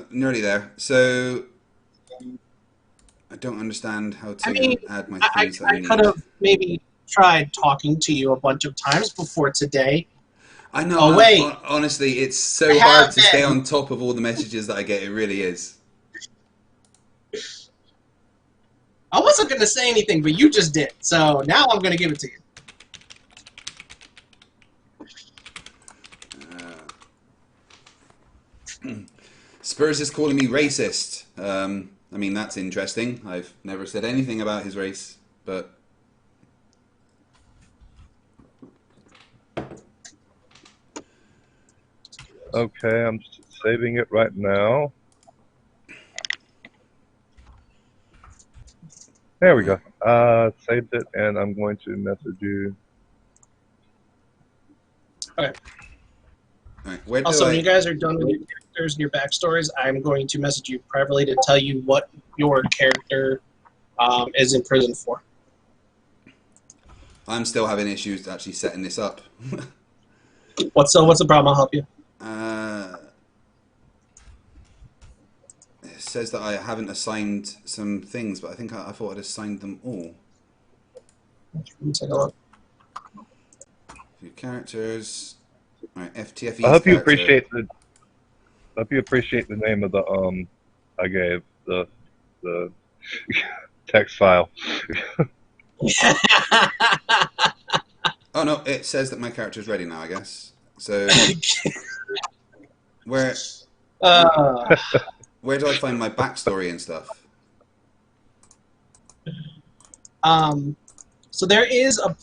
nearly there. So, I don't understand how to add my things I could have maybe tried talking to you a bunch of times before today. I know. Oh, wait. Honestly, it's so hard to stay on top of all the messages that I get. It really is. I wasn't going to say anything, but you just did. So now I'm going to give it to you. Spurs is calling me racist. I mean, that's interesting. I've never said anything about his race, but... Okay, I'm just saving it right now. There we go. Saved it, and I'm going to message you. Okay. Right, also, when you guys are done with your characters and your backstories, I'm going to message you privately to tell you what your character is in prison for. I'm still having issues actually setting this up. What's the problem? I'll help you. It says that I haven't assigned some things, but I think I thought I'd assigned them all. Let me take a look. Few characters. Right, FTFE. I hope you appreciate the. I hope you appreciate the name of the I gave the text file. Oh no! It says that my character's ready now. I guess so. Where do I find my backstory and stuff? So there is a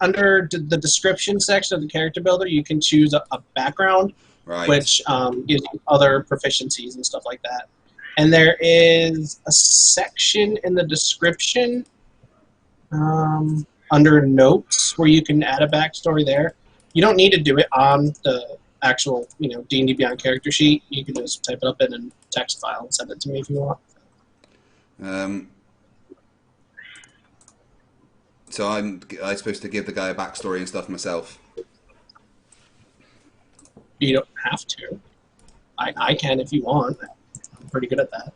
under the description section of the character builder, you can choose a background, right, which gives you other proficiencies and stuff like that. And there is a section in the description under notes where you can add a backstory there. You don't need to do it on the actual, D&D Beyond character sheet. You can just type it up in a text file and send it to me if you want. So I'm supposed to give the guy a backstory and stuff myself? You don't have to. I can if you want. I'm pretty good at that.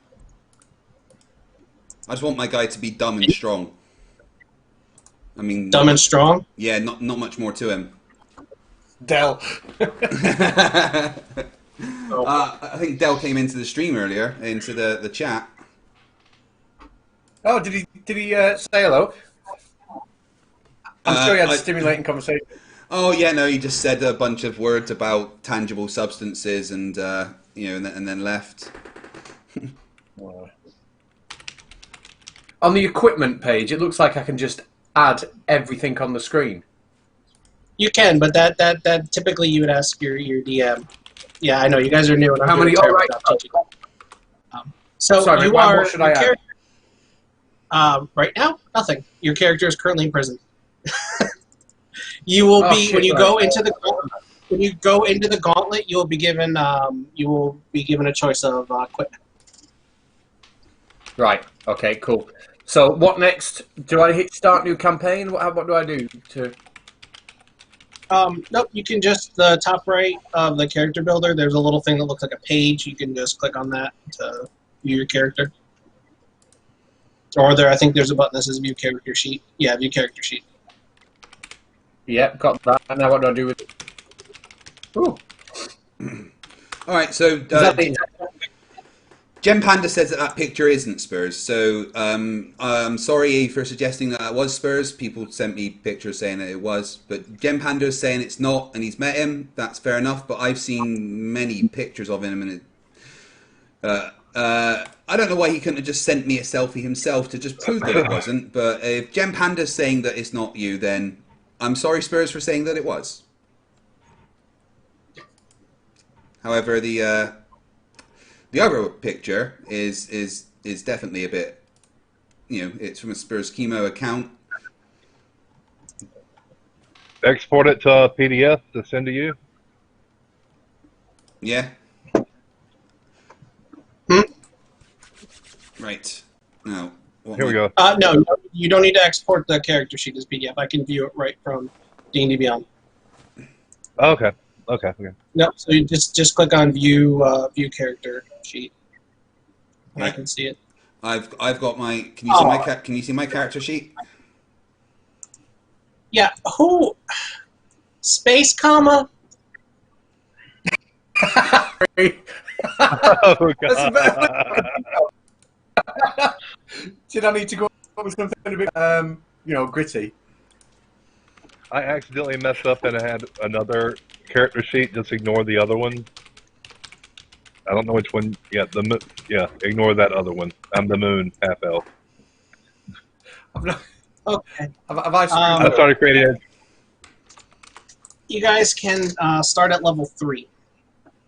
I just want my guy to be dumb and strong. I mean, dumb and strong? Yeah, not much more to him. Del. I think Del came into the stream earlier, into the chat. Oh, did he say hello? I'm sure he had a stimulating conversation. Oh yeah, no, he just said a bunch of words about tangible substances, and and then left. On the equipment page, it looks like I can just add everything on the screen. You can, but that typically you would ask your DM. Yeah, I know you guys are new. And I'm How many? doing a All right. terrible job teaching. So Sorry, you what are. should I add? Right now, nothing. Your character is currently in prison. You will be when you go into the gauntlet. You will be given a choice of equipment. Right. Okay. Cool. So what next? Do I hit start new campaign? What do I do to? Nope. You can just the top right of the character builder. There's a little thing that looks like a page. You can just click on that to view your character. Or I think there's a button that says view character sheet. Yeah, view character sheet. Yeah, got that. And now what do I do with it? Ooh. All right, so Gem Panda says that picture isn't Spurs. So I'm sorry for suggesting that was Spurs. People sent me pictures saying that it was, but Gem Panda is saying it's not, and he's met him. That's fair enough. But I've seen many pictures of him, and I don't know why he couldn't have just sent me a selfie himself to just prove that it wasn't. But if Gem Panda's saying that it's not you, then I'm sorry, Spurs, for saying that it was. However, the other picture is definitely a bit, it's from a Spurs Chemo account. Export it to a PDF to send to you. Yeah. Right. Now, Here we go. No, you don't need to export the character sheet as PDF. I can view it right from D&D Beyond. Okay. No, so you just click on view character sheet, and I can see it. I've got my. Can you see my can you see my character sheet? Yeah. Who? Space comma. Oh, God. Did I need to go up with something a bit, gritty? I accidentally messed up and I had another character sheet. Just ignore the other one. I don't know which one. Yeah, ignore that other one. I'm the moon, half elf. Okay. Have I I started creating it. You guys can start at level 3.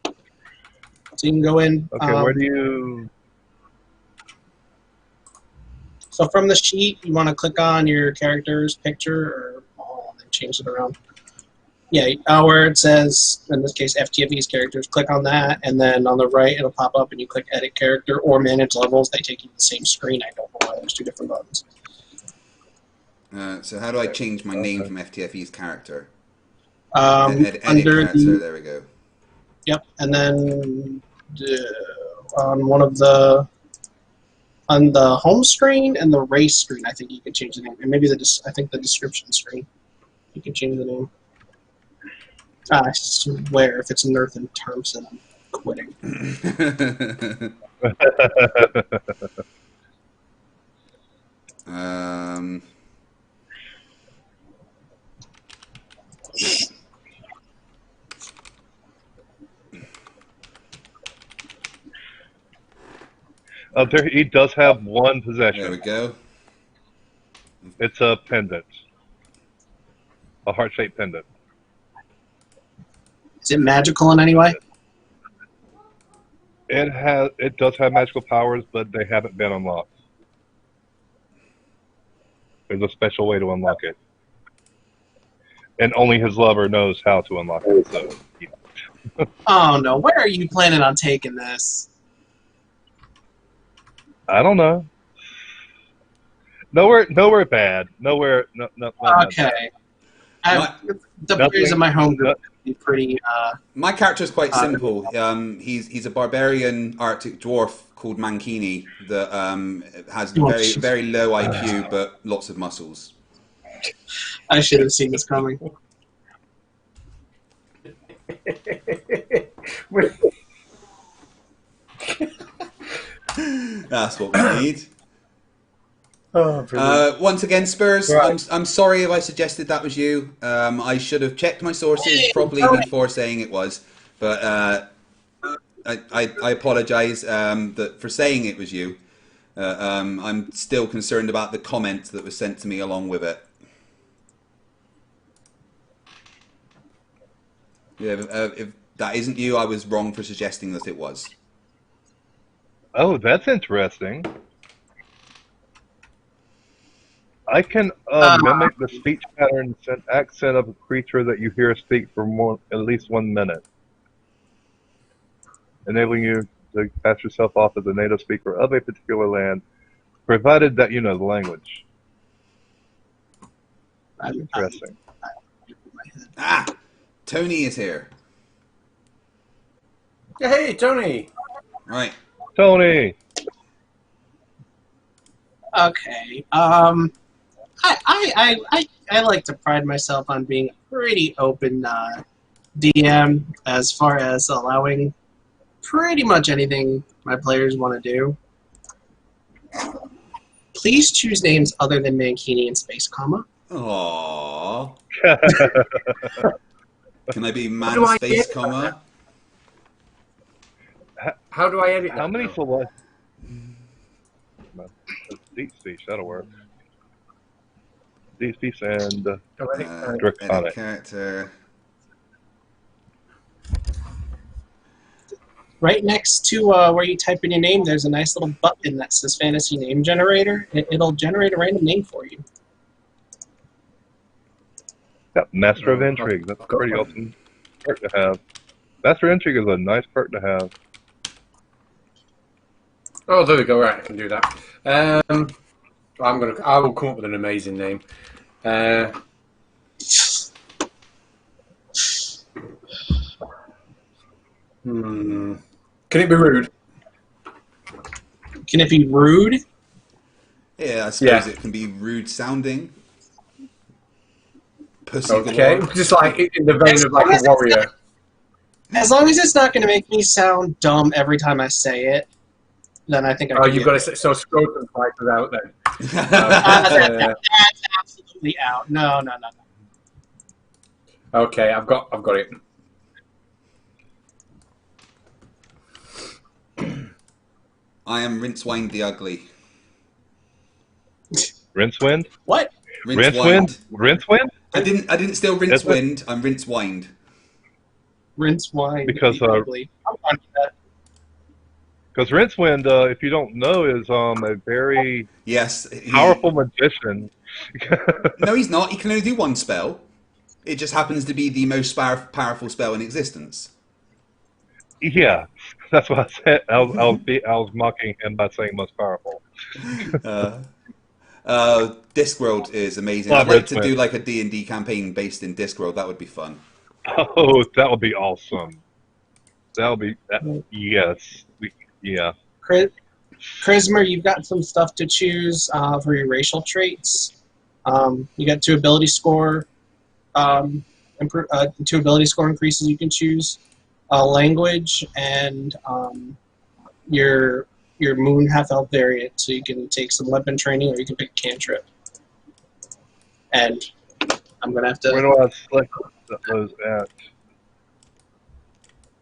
So you can go in. Okay, where do you... So from the sheet, you want to click on your character's picture, or then change it around. Yeah, where it says, in this case, FTFE's characters, click on that, and then on the right, it'll pop up, and you click Edit Character or Manage Levels. They take you to the same screen. I don't know why there's 2 different buttons. So how do I change my name from FTFE's character? Under character, there we go. Yep, and then on on the home screen and the race screen, I think you can change the name, and maybe I think the description screen, you can change the name. I swear, if it's in Earth and terms, then I'm quitting. He does have one possession. There we go. It's a pendant. A heart-shaped pendant. Is it magical in any way? It does have magical powers, but they haven't been unlocked. There's a special way to unlock it. And only his lover knows how to unlock it, so yeah. Oh no, where are you planning on taking this? I don't know. Nowhere bad. Nowhere. No. Okay. The players in my home group would be pretty. My character is quite simple. He's a barbarian Arctic dwarf called Mankini that has very very low IQ but lots of muscles. I should have seen this coming. That's what we need. Oh, brilliant. Once again, Spurs, Right. I'm sorry if I suggested that was you. I should have checked my sources properly before saying it was. But I apologise for saying it was you. I'm still concerned about the comment that was sent to me along with it. Yeah, if that isn't you, I was wrong for suggesting that it was. Oh, that's interesting. I can mimic the speech patterns and accent of a creature that you hear speak for at least 1 minute, enabling you to pass yourself off as a native speaker of a particular land, provided that you know the language. Interesting. Ah, Tony is here. Hey, Tony. Right. Tony! Okay. I like to pride myself on being a pretty open DM as far as allowing pretty much anything my players want to do. Please choose names other than Mankini and Space Comma. Aww. Can I be do man I space get? comma? How do I edit How that many now? select? Deep speech, that'll work. Deep speech and Edit Draconic. character. Right next to where you type in your name, there's a nice little button that says Fantasy Name Generator. It'll generate a random name for you. Yeah, Master of Oh, Intrigue. That's a I've got pretty one. awesome perk to have. Master of Intrigue is a nice perk to have. Oh, there we go. Right, I can do that. I will come up with an amazing name. Can it be rude? Can it be rude? Yeah, I suppose Yeah. it can be rude sounding. Pussy Okay, galore. just like in the vein of like a warrior. As long as it's not going to make me sound dumb every time I say it, then I think I Oh, can you've do got it. to so scrotum fighters out then. That's absolutely out. No. Okay, I've got it. I am Rincewynd the Ugly. Rincewynd? What? Rincewynd? Rincewynd? I didn't steal Rincewynd. I'm Rincewynd. Rincewynd. Because, ugly. I'm fine with that. Because Rincewynd, if you don't know, is a very Yes. powerful magician. No, he's not. He can only do one spell. It just happens to be the most powerful spell in existence. Yeah, that's what I said. I was mocking him by saying most powerful. Discworld is amazing. Love I'd like to Rincewynd. do like a D&D campaign based in Discworld. That would be fun. Oh, that would be awesome. That would be yes. Yeah. Charisma, you've got some stuff to choose for your racial traits. You got 2 ability score, 2 ability score increases you can choose. Language and your moon half elf variant, so you can take some weapon training or you can pick cantrip. And I'm gonna have to. Where do I select those at?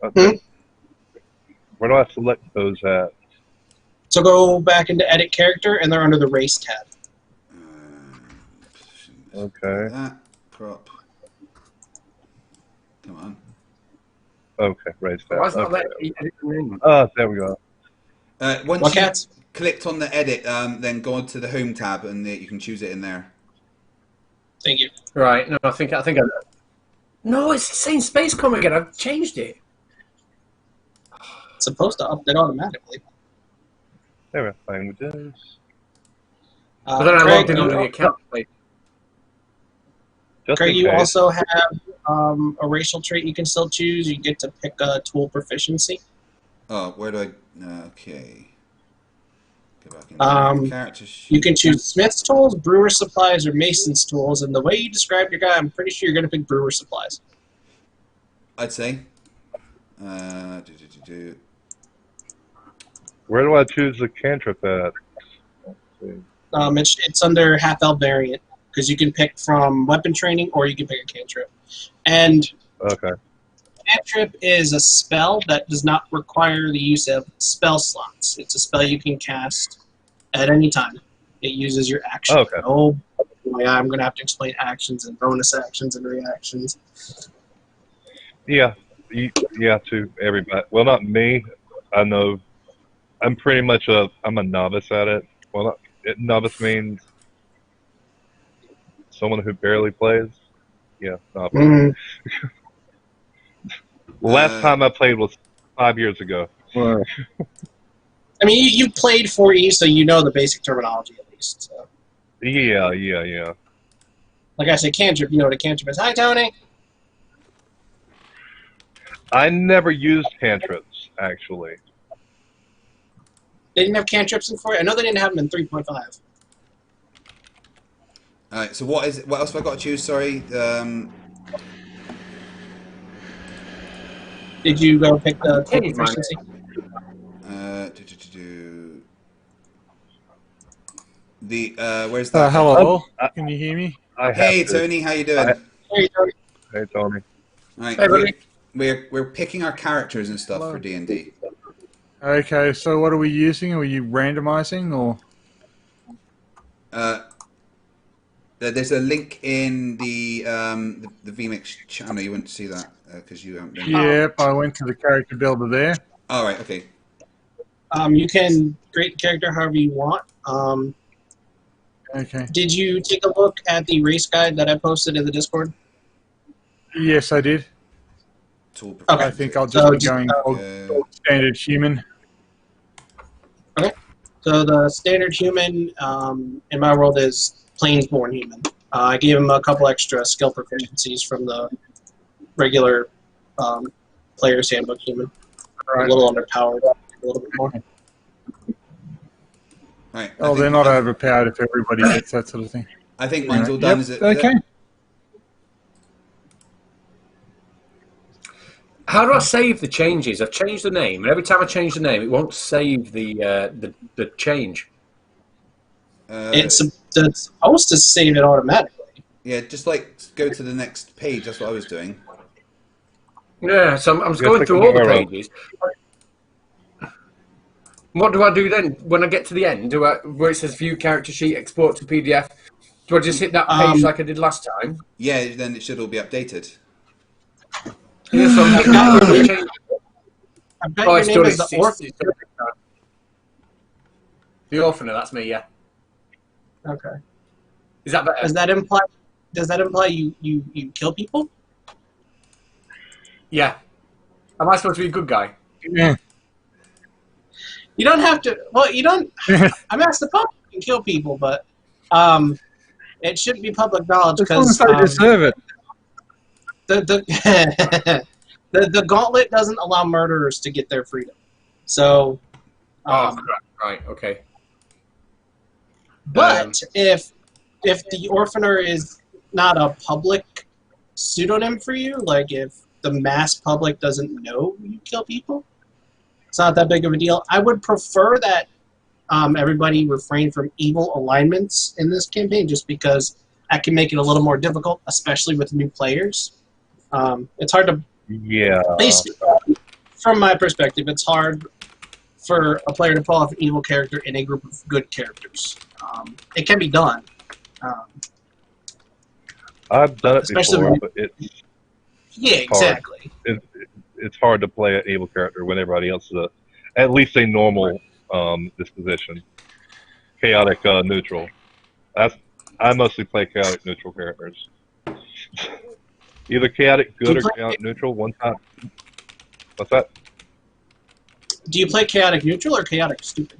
Okay. Where do I select those at? So go back into edit character, and they're under the race tab. Okay. That prop. Come on. Okay, raise that. Why is not Okay. letting me edit the name? There we go. Once What, you Catz? clicked on the edit, then go on to the home tab and you can choose it in there. Thank you. Right. No, I think I. No, it's the same space com again. I've changed it. It's supposed to update automatically. There we go. Languages. But then I Craig, logged in on the account. Just Craig, in you case. also have a racial trait you can still choose. You get to pick a tool proficiency. Oh, where do I... Okay. Go back into character sheet. You can choose Smith's tools, brewer supplies, or Mason's tools. And the way you described your guy, I'm pretty sure you're going to pick brewer supplies. I'd say. Where do I choose the cantrip at? Let's see. It's under half-elf variant, because you can pick from weapon training or you can pick a cantrip. And Okay. cantrip is a spell that does not require the use of spell slots. It's a spell you can cast at any time. It uses your action. Okay. Oh boy, I'm going to have to explain actions and bonus actions and reactions. Yeah. Yeah, to everybody. Well, not me. I know. I'm pretty much I'm a novice at it. Well, novice means someone who barely plays. Yeah, novice. Mm. The last time I played was 5 years ago. Well, I mean, you played 4E, so you know the basic terminology at least. So. Yeah. Like I said, cantrip, you know what a cantrip is. Hi, Tony! I never used cantrips, actually. They didn't have cantrips in 4E? I know they didn't have them in 3.5. Alright, so what else have I got to choose? Sorry. Did you go pick the Hey, man. proficiency? Where's that? Hello, can you hear me? Hey Tony, how you doing? Hey, Tony. Hey, Tony. Right, Hey, buddy. we're picking our characters and stuff for D&D. Okay, so what are we using? Are you randomizing or? There's a link in the VMix channel. You wouldn't see that because you haven't been. Yep, I went to the character builder there. All right, okay. You can create the character however you want. Okay. Did you take a look at the race guide that I posted in the Discord? Yes, I did. Tool Okay. I think I'll just be So, going standard human. Okay. So the standard human in my world is Plainsborn human. I gave him a couple extra skill proficiencies from the regular player's handbook human. A little underpowered, a little bit more. Right. Oh, they're not overpowered if everybody gets that sort of thing. I think mine's all done. Yep, Is it? okay. how do I save the changes? I've changed the name, and every time I change the name, it won't save the change. It's supposed to save it automatically. Yeah, just like go to the next page. That's what I was doing. Yeah, so I'm Yeah, going click through on all the the arrow. pages. What do I do then? When I get to the end, where it says View Character Sheet, Export to PDF, do I just hit that page like I did last time? Yeah, then it should all be updated. Yeah, so I'm hitting that where we changed. I bet Oh, your it's name done. is the Orphan. The Orphaner, that's me, yeah. Okay. Is that better? Does that imply you kill people? Yeah. Am I supposed to be a good guy? Yeah. You don't have to. Well, you don't. I'm asked the public can kill people, but it shouldn't be public knowledge As long as because they deserve it. the gauntlet doesn't allow murderers to get their freedom. So, Right, okay. but if the Orphaner is not a public pseudonym for you, like if the mass public doesn't know you kill people, it's not that big of a deal. I would prefer that everybody refrain from evil alignments in this campaign, just because that can make it a little more difficult, especially with new players. It's hard to, Yeah. at least from my perspective, it's hard for a player to pull off an evil character in a group of good characters. It can be done. I've done it Especially before, when- but Yeah, exactly. it's hard to play an evil character when everybody else is at least a normal disposition. Chaotic neutral. I mostly play chaotic neutral characters. Either chaotic good or chaotic neutral. One time. What's that? Do you play chaotic neutral or chaotic stupid?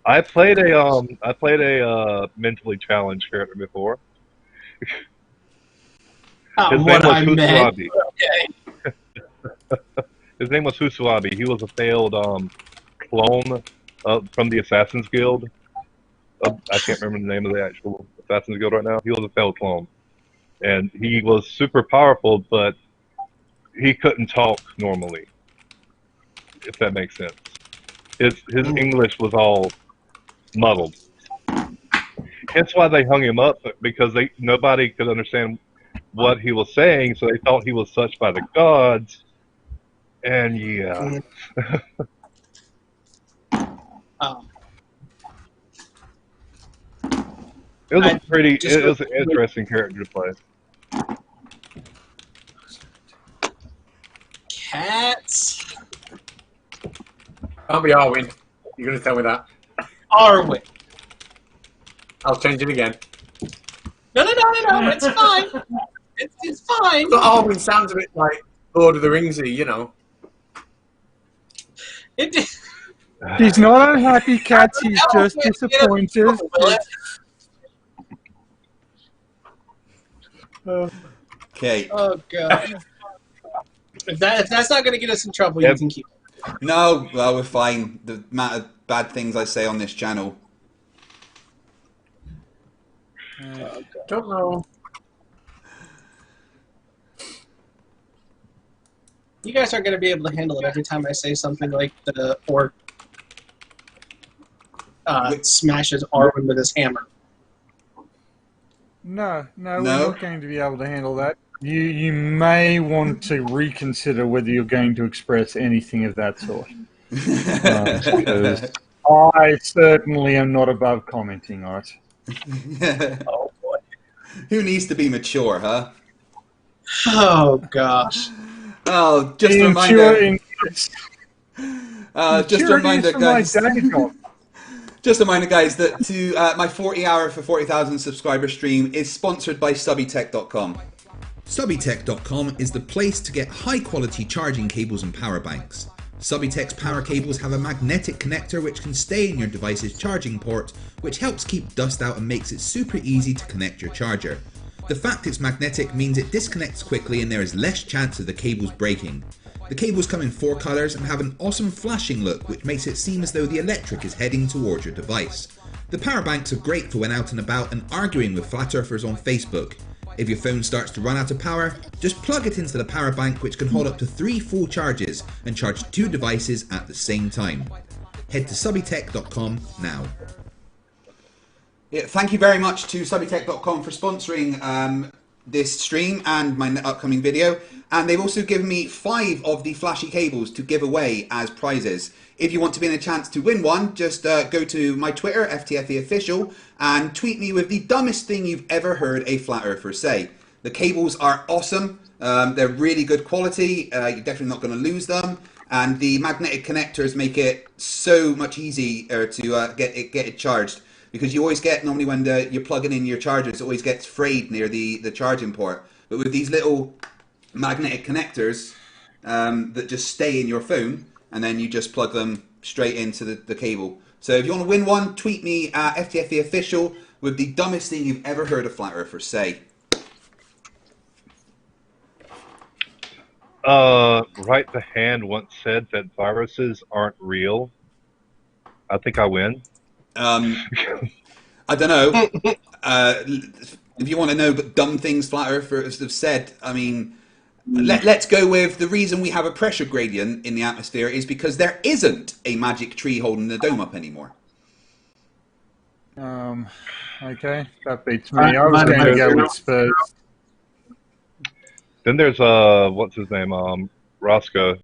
I played a mentally challenged character before. His What I name was meant. Husuabi. Okay. His name was Husuabi. He was a failed clone from the Assassin's Guild. I can't remember the name of the actual Assassin's Guild right now. He was a failed clone, and he was super powerful, but he couldn't talk normally. If that makes sense. His English was all muddled. That's why they hung him up, because nobody could understand what he was saying, so they thought he was such by the gods. And yeah. It was an interesting character to play. Catz. Can't be Arwijn. You're going to tell me that. Arwijn. I'll change it again. No, it's fine. It's fine. But Arwijn sounds a bit like Lord of the Ringsy, you know. He's not unhappy, Catz. He's just disappointed. Okay. Oh god. If that's not going to get us in trouble, you can keep it. No, well, we're fine. The amount of bad things I say on this channel. Don't know. You guys aren't going to be able to handle it every time I say something like the orc smashes Arwijn with his hammer. No, we're not going to be able to handle that. You may want to reconsider whether you're going to express anything of that sort. Because I certainly am not above commenting on it. Oh boy. Who needs to be mature, huh? Oh gosh. Oh, just a reminder. Just a reminder, guys. Just a reminder, guys, that my 40-hour for 40,000 subscriber stream is sponsored by Subbytech.com. Subbytech.com is the place to get high-quality charging cables and power banks. Subbytech's power cables have a magnetic connector which can stay in your device's charging port, which helps keep dust out and makes it super easy to connect your charger. The fact it's magnetic means it disconnects quickly and there is less chance of the cables breaking. The cables come in 4 colours and have an awesome flashing look which makes it seem as though the electric is heading towards your device. The power banks are great for when out and about and arguing with flat earthers on Facebook. If your phone starts to run out of power, just plug it into the power bank which can hold up to 3 full charges and charge 2 devices at the same time. Head to subbytech.com now. Yeah, thank you very much to subbytech.com for sponsoring this stream and my upcoming video. And they've also given me 5 of the flashy cables to give away as prizes. If you want to be in a chance to win one, just go to my Twitter, FTFE Official, and tweet me with the dumbest thing you've ever heard a flat earther say. The cables are awesome. They're really good quality. You're definitely not going to lose them. And the magnetic connectors make it so much easier to get it charged. Because you always get, normally when you're plugging in your chargers, it always gets frayed near the charging port. But with these little magnetic connectors that just stay in your phone, and then you just plug them straight into the cable. So if you want to win one, tweet me at FTFE Official with the dumbest thing you've ever heard a flat earther say. Right the Hand once said that viruses aren't real. I think I win. I don't know. If you want to know but dumb things flat earthers have said, I mean, let's go with the reason we have a pressure gradient in the atmosphere is because there isn't a magic tree holding the dome up anymore. Okay, that beats me. I was going to go with Spurs. Then there's what's his name? Roscoe.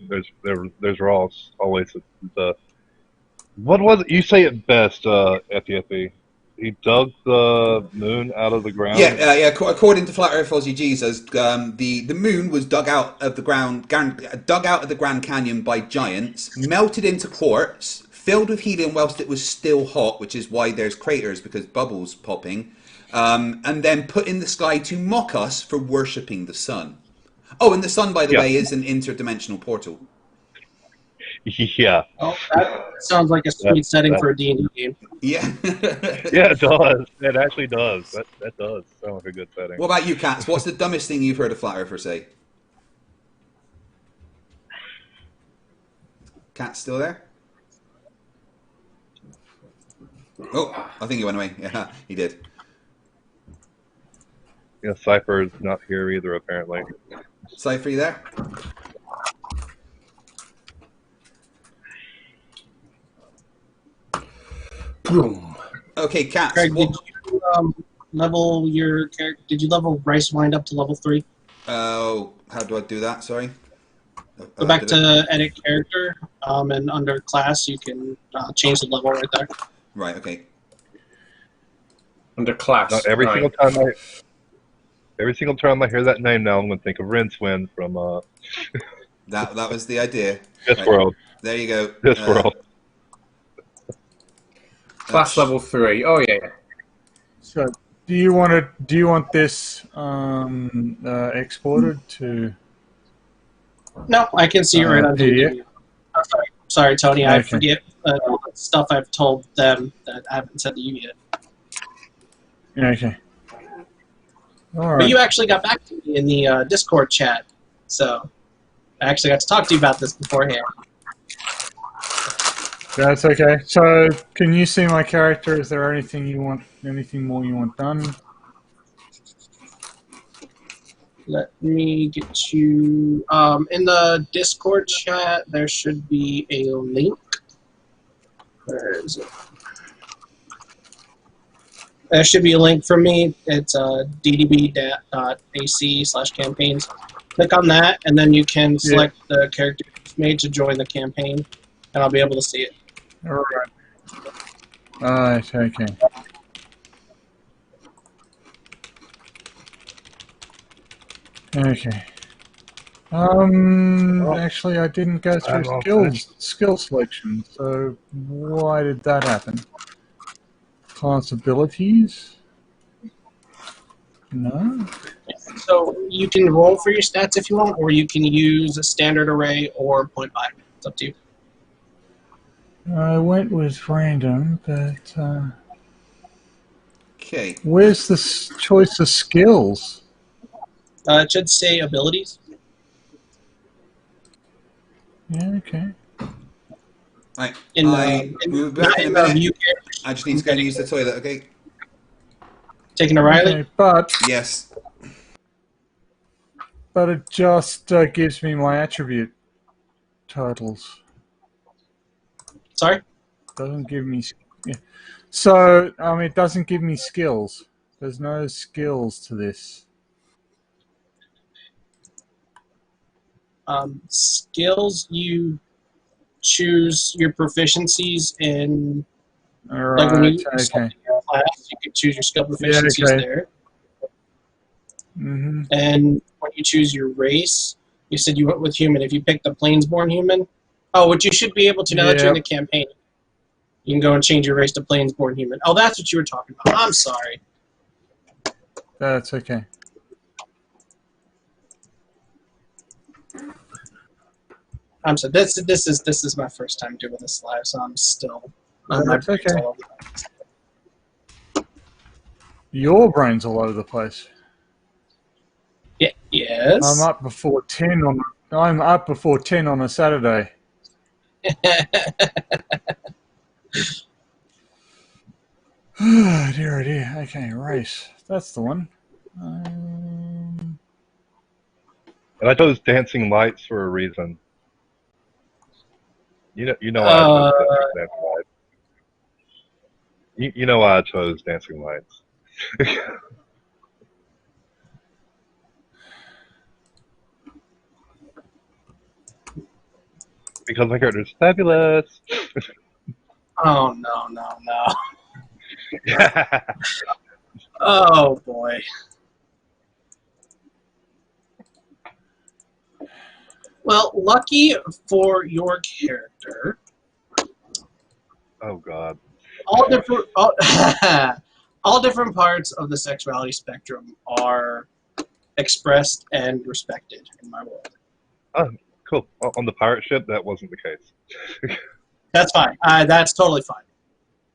There's Ross. Always the. What was it? You say it best, FTFE. He dug the moon out of the ground. Yeah. According to Flat Earth Aussie Jesus, the moon was dug out of the Grand Canyon by giants, melted into quartz, filled with helium whilst it was still hot, which is why there's craters because bubbles popping, and then put in the sky to mock us for worshipping the sun. Oh, and the sun, by the way, is an interdimensional portal. Yeah. Oh, that sounds like a sweet setting for a D&D game. Yeah. Yeah, it does. It actually does. That does sound like a good setting. What about you, Catz? What's the dumbest thing you've heard a flat earther say? Catz still there? Oh, I think he went away. Yeah, he did. Yeah, Cypher's not here either, apparently. Cypher, you there? Vroom. Okay, Catz. Craig, did you level your character? Did you level Rincewynd up to level 3? Oh, how do I do that? Sorry. Go back to edit character, and under class you can change the level right there. Right. Okay. Under class. Now, every single time I hear that name now, I'm going to think of Rincewynd from That was the idea. this world. There you go. This world. Class level 3. Oh yeah. So, do you want this exported to? No, I can see it right on PDF? Oh, sorry, Tony. I Okay. forget all the stuff I've told them that I haven't said to you yet. Okay. All right. But you actually got back to me in the Discord chat, so I actually got to talk to you about this beforehand. That's okay. So, can you see my character? Is there anything more you want done? Let me get you in the Discord chat. There should be a link. Where is it? There should be a link for me. It's ddb.ac/campaigns. Click on that, and then you can select the character you've made to join the campaign, and I'll be able to see it. All right. Alright, okay. Okay. Actually, I didn't go through skill selection, so why did that happen? Class abilities? No? So you can roll for your stats if you want, or you can use a standard array or point buy. It's up to you. I went with random, but Okay. where's the choice of skills? It should say abilities. Yeah, okay. Right. In, We'll be back in a minute. view I just need to go and use the toilet, okay? taking a Riley. Okay, but Yes. it just gives me my attribute titles. Sorry? Doesn't give me. Yeah. So it doesn't give me skills. There's no skills to this. Skills, you choose your proficiencies in. All Like when right. you Okay. your class, you can choose your skill proficiencies okay. there. Mm-hmm. And when you choose your race, you said you went with human. If you pick the Planesborn human, what you should be able to now that you're in the campaign, you can go and change your race to Planesborn human. Oh, that's what you were talking about. I'm sorry. That's okay. I'm sorry. This is my first time doing this live, so I'm still. That's okay. Your brain's all over the place. Yeah. Yes. I'm up before 10 on a Saturday. Oh, dear, oh dear. Okay, race. That's the one. And I chose dancing lights for a reason. You know why I chose dancing lights. You know why I chose dancing lights. Because my character's fabulous. Oh no. Oh boy. Well, lucky for your character. Oh God. All different parts of the sexuality spectrum are expressed and respected in my world. Oh, cool. On the pirate ship, that wasn't the case. That's fine. That's totally fine.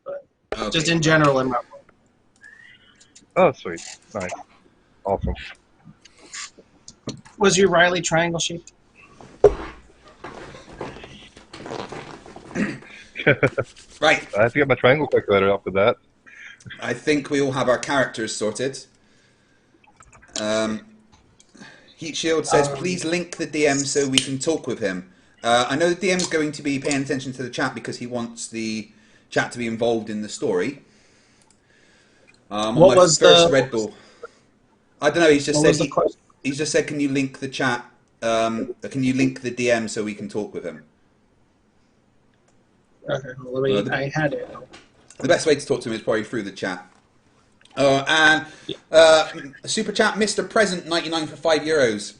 But Okay. just in general in my world. Oh, sweet. Nice. Awesome. Was your Riley triangle shaped? Right. I have to get my triangle calculator after that. I think we all have our characters sorted. Heat Shield says, please link the DM so we can talk with him. I know the DM's going to be paying attention to the chat because he wants the chat to be involved in the story. What on my was first the- Red Bull. I don't know. He's just What said was the question? he's just said, can you link the chat? Can you link the DM so we can talk with him? Okay, well, let me. I had it. The best way to talk to him is probably through the chat. And super chat, Mr. Present 99 for €5.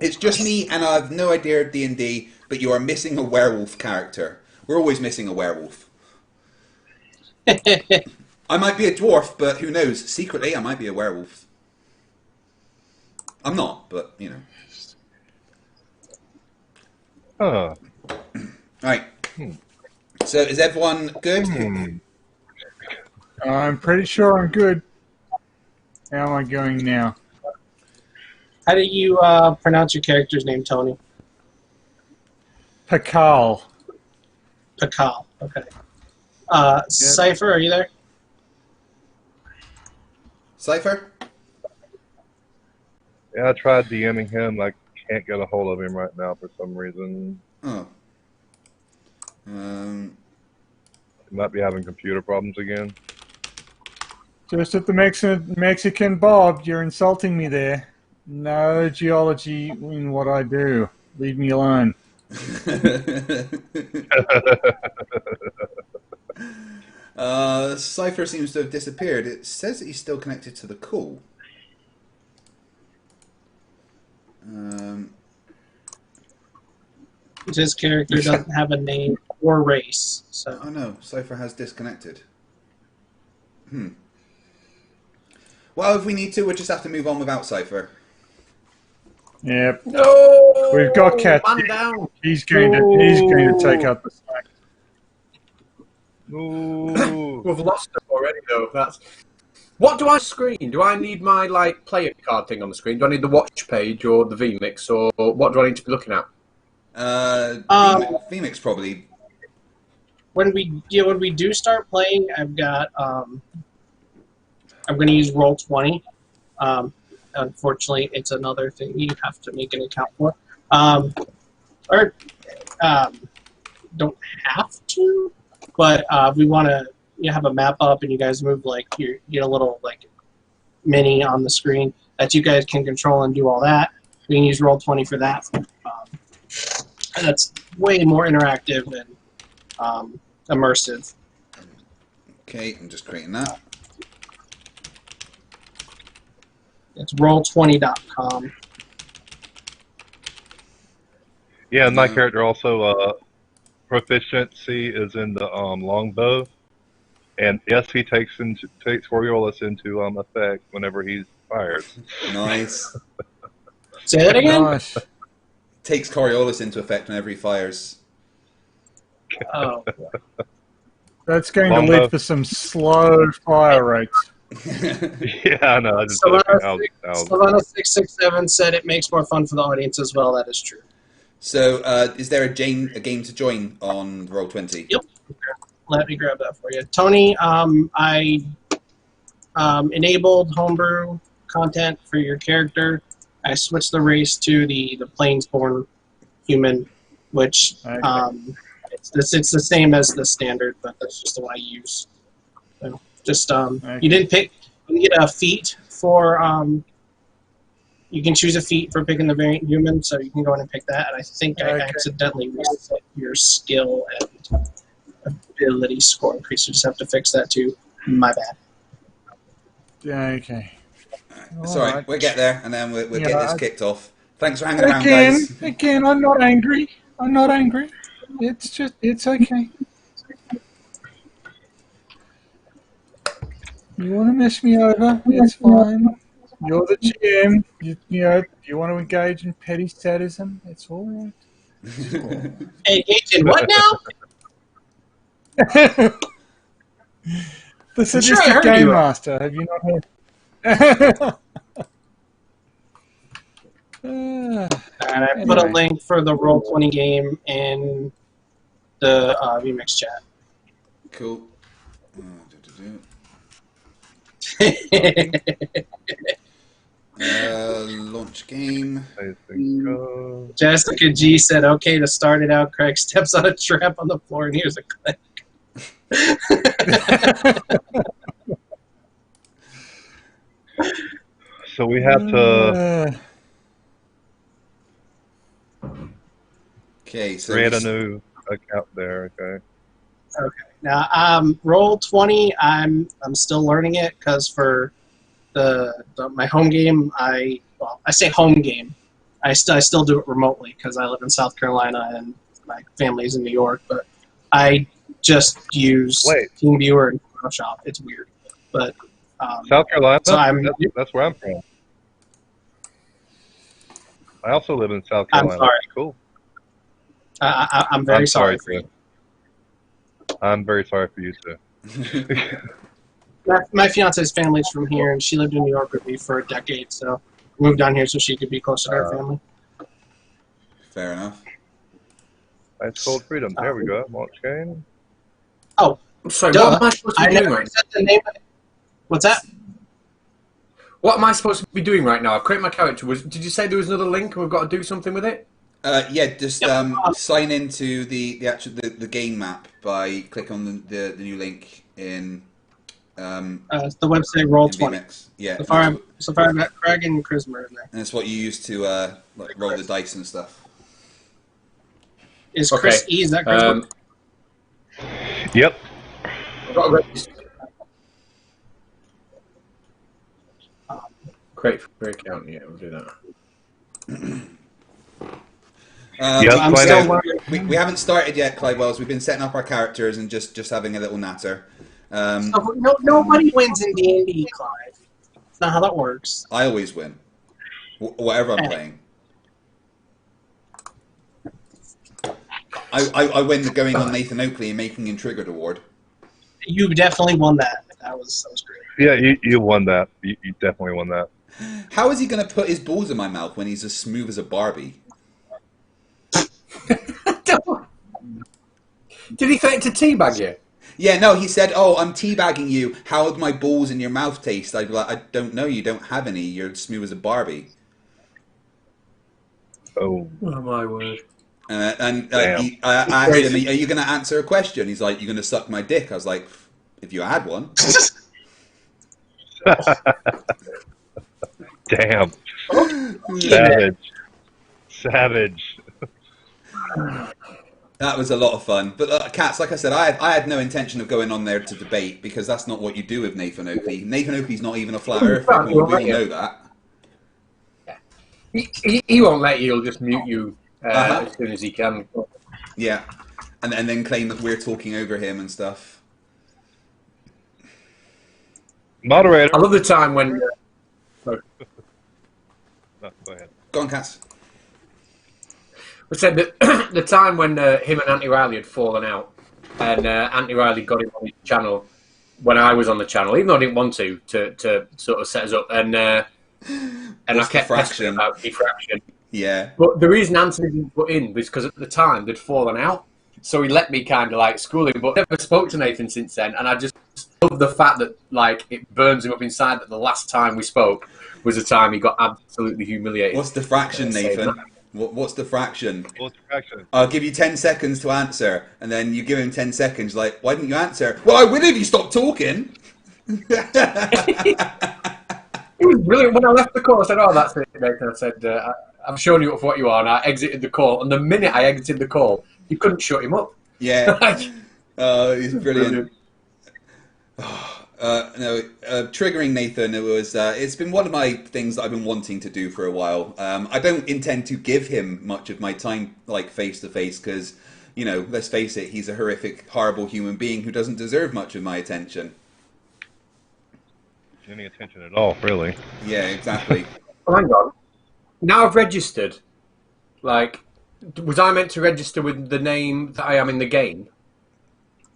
It's just me, and I have no idea of D&D, but you are missing a werewolf character. We're always missing a werewolf. I might be a dwarf, but who knows? Secretly, I might be a werewolf. I'm not, but you know. Huh. Right. So is everyone good? I'm pretty sure I'm good. How am I going now? How do you pronounce your character's name, Tony? Pacal. Pacal. Okay. Cypher, are you there? Cypher? Yeah, I tried DMing him. I can't get a hold of him right now for some reason. Oh. He might be having computer problems again. Just at the Mexican Bob, you're insulting me there. No geology in what I do. Leave me alone. Cypher seems to have disappeared. It says that he's still connected to the call. His character doesn't have a name or race, so. Oh no, Cypher has disconnected. Well, if we need to, we'll just have to move on without Cypher. Yep. No! We've got Catz. Man down. He's going to take up the slack. Ooh. We've lost him already, though. That's. What do I screen? Do I need my player card thing on the screen? Do I need the watch page or the VMix, or what do I need to be looking at? Phoenix probably. When we do start playing, I've got I'm going to use Roll20. Unfortunately, it's another thing you have to make an account for. Don't have to, but we want to have a map up, and you guys move you get a little mini on the screen that you guys can control and do all that. We can use Roll20 for that. And that's way more interactive and immersive. Okay, I'm just creating that. It's roll20.com. Yeah, and my character also proficiency is in the longbow, and yes, he takes Coriolis into effect whenever he fires. Nice. Say that again. Nice. Takes Coriolis into effect whenever he fires. Oh. That's going Longbow. to lead to some slow fire rates. Yeah, I know. I just Savannah 667 said it makes more fun for the audience as well. That is true. So, is there a game to join on Roll20? Yep. Let me grab that for you, Tony. I enabled homebrew content for your character. I switched the race to the planesborn human, which it's the same as the standard, but that's just the one I use. So just you didn't pick. You get a feat for you can choose a feat for picking the variant human, so you can go in and pick that. And I think I accidentally reset your skill and ability score increase. You just have to fix that too. My bad. Okay. It's all right. We'll get there, and then we'll get this kicked off. Thanks for hanging around, Again, guys. again, I'm not angry. I'm not angry. It's okay. You want to mess me over? It's fine. You're the GM. You want to engage in petty sadism? It's all right. Engage in what now? The sadistic game master. Have you not heard? And I put a link for the Roll20 game in the VMix chat. Cool. Launch game. Jessica G said, okay, to start it out, Craig steps on a trap on the floor and here's a click. So we have to Okay, so create a new account there. Okay. Okay. Now, roll 20. I'm still learning it because for my home game, I say home game. I still do it remotely because I live in South Carolina and my family's in New York. But I just use TeamViewer and Photoshop. It's weird, but South Carolina. So that's where I'm from. I also live in South Carolina. I'm sorry. Cool. I'm very sorry for you. I'm very sorry for you too. My fiance's family's from here, and she lived in New York with me for a decade, so moved down here so she could be closer to her family. Fair enough. Nice cold freedom. There we go. Launch game. Oh, sorry. duh. What am I supposed to be doing right said the name of it. What's that? What am I supposed to be doing right now? I've created my character. Did you say there was another link and we've got to do something with it? Yeah, just sign into the actual the game map by clicking on the new link in. It's the website Roll20. Yeah. So far I've got Craig and Charisma in there. And it's what you use to like roll the dice and stuff. Is Chris E? Is that Charisma? Yep. Great for account. Yeah, we'll do that. We haven't started yet, Clive Wells. We've been setting up our characters and just having a little natter. Nobody wins in D&D, Clive. That's not how that works. I always win, whatever I'm playing. I win the going on Nathan Oakley and making him Triggered award. You definitely won that. That was great. Yeah, you won that. You definitely won that. How is he going to put his balls in my mouth when he's as smooth as a Barbie? Did he threaten to teabag you? Yeah, no, he said, "Oh, I'm teabagging you. How would my balls in your mouth taste?" I'd be like, "I don't know. You don't have any. You're smooth as a Barbie." Oh my word! I asked him, "Are you going to answer a question?" He's like, "You're going to suck my dick." I was like, "If you had one." Damn. Savage. That was a lot of fun. But Catz, like I said, I had no intention of going on there to debate because that's not what you do with Nathan Oakley. Nathan Oakley's not even a flat earther. We all know that. He won't let you. He'll just mute you as soon as he can. Yeah, and then claim that we're talking over him and stuff. Moderator. I love the time when... No, go ahead. Go on, Catz. I said that the time when him and Auntie Riley had fallen out, and Auntie Riley got him on his channel when I was on the channel, even though I didn't want to sort of set us up, and I kept pestering about diffraction. Yeah. But the reason Anthony didn't put in was because at the time they'd fallen out, so he let me kind of like school him. But I never spoke to Nathan since then, and I just love the fact that like it burns him up inside that the last time we spoke was the time he got absolutely humiliated. What's diffraction, Nathan? What's diffraction? What's diffraction? I'll give you 10 seconds to answer, and then you give him 10 seconds. Like, why didn't you answer? Well, I would if you stopped talking. It was brilliant. When I left the call, I said, "Oh, that's it, Nathan." I said, "I'm showing you what you are," and I exited the call. And the minute I exited the call, you couldn't shut him up. Yeah. He's brilliant. Triggering Nathan, it's been one of my things that I've been wanting to do for a while. I don't intend to give him much of my time, like, face to face, because, you know, let's face it, he's a horrific, horrible human being who doesn't deserve much of my attention. Any attention at all, really. Yeah, exactly. Oh, hang on. Now I've registered. Like, was I meant to register with the name that I am in the game?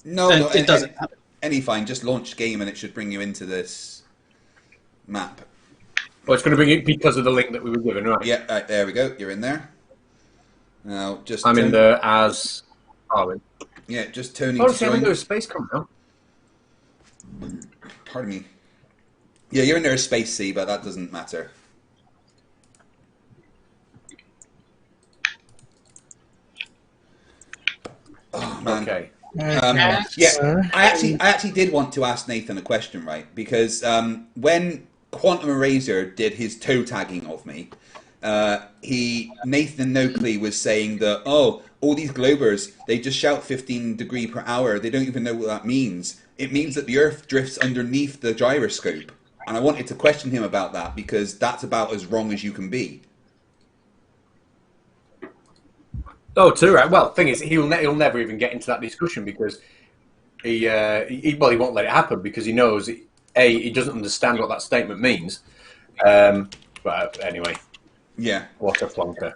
No, it doesn't. Any fine, just launch game and it should bring you into this map. Well, it's going to bring it because of the link that we were given, right? Yeah, there we go. You're in there. Now, just I'm in there as Arwijn. Yeah, just Tony. Oh, see, I'm in there as Space Com now. Pardon me. Yeah, you're in there as Space C, but that doesn't matter. Oh man. Okay. Okay. Yeah, So, I actually did want to ask Nathan a question, right? Because when Quantum Eraser did his toe tagging of me, Nathan Nokley was saying that all these globers, they just shout 15 degree per hour. They don't even know what that means. It means that the Earth drifts underneath the gyroscope, and I wanted to question him about that because that's about as wrong as you can be. Oh, too right. Well, the thing is, he'll never even get into that discussion because he won't let it happen because he knows he doesn't understand what that statement means. But anyway, Yeah. what a flunker.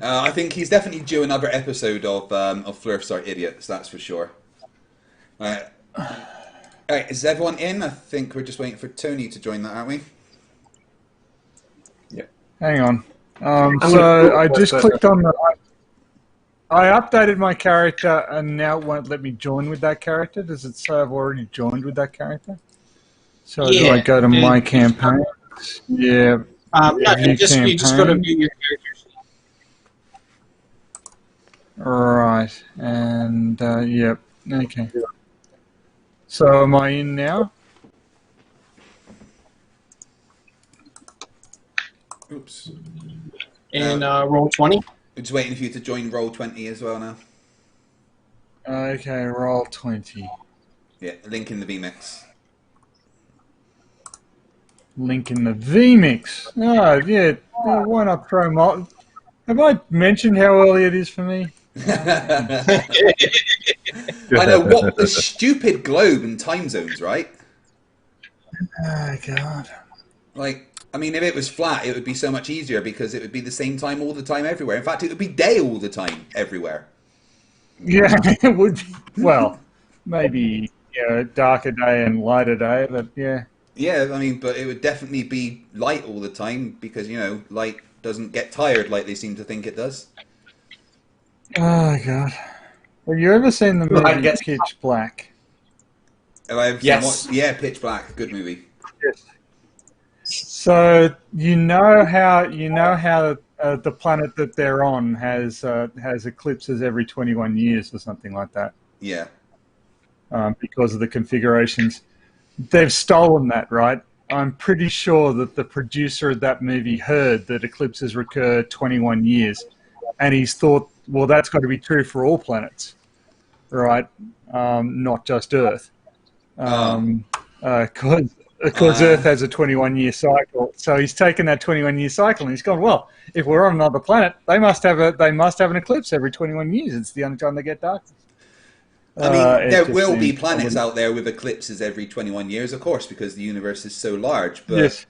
I think he's definitely due another episode of Flurfs Are Idiots. That's for sure. All right, is everyone in? I think we're just waiting for Tony to join that, aren't we? Yeah. hang on. So I just clicked on the. I updated my character, and now it won't let me join with that character. Does it say I've already joined with that character? So do I go to my campaign? Yeah. You just go to view your characters. Right, and yep, okay. So am I in now? Oops. And roll 20. We're just waiting for you to join Roll20 as well now. Okay, roll 20. Yeah, link in the VMix. Link in the VMix. Oh, yeah. Why not throw my... Have I mentioned how early it is for me? I know, what the stupid globe and time zones, right? Oh, God. Like, I mean, if it was flat, it would be so much easier because it would be the same time all the time everywhere. In fact, it would be day all the time everywhere. Yeah, it would be. Well, maybe darker day and lighter day, but yeah. Yeah, I mean, but it would definitely be light all the time because, light doesn't get tired like they seem to think it does. Oh, God. Have you ever seen the movie Pitch Black? Yes. Yeah, Pitch Black. Good movie. Yes. So you know how the planet that they're on has eclipses every 21 years or something like that. Yeah. Because of the configurations. They've stolen that, right? I'm pretty sure that the producer of that movie heard that eclipses recur 21 years, and he's thought, well, that's got to be true for all planets, right? Not just Earth. Because Earth has a 21-year cycle, so he's taken that 21-year cycle and he's gone, well, if we're on another planet, they must have an eclipse every 21 years. It's the only time they get darkness. I mean, there will be planets out there with eclipses every 21 years, of course, because the universe is so large. But, yes.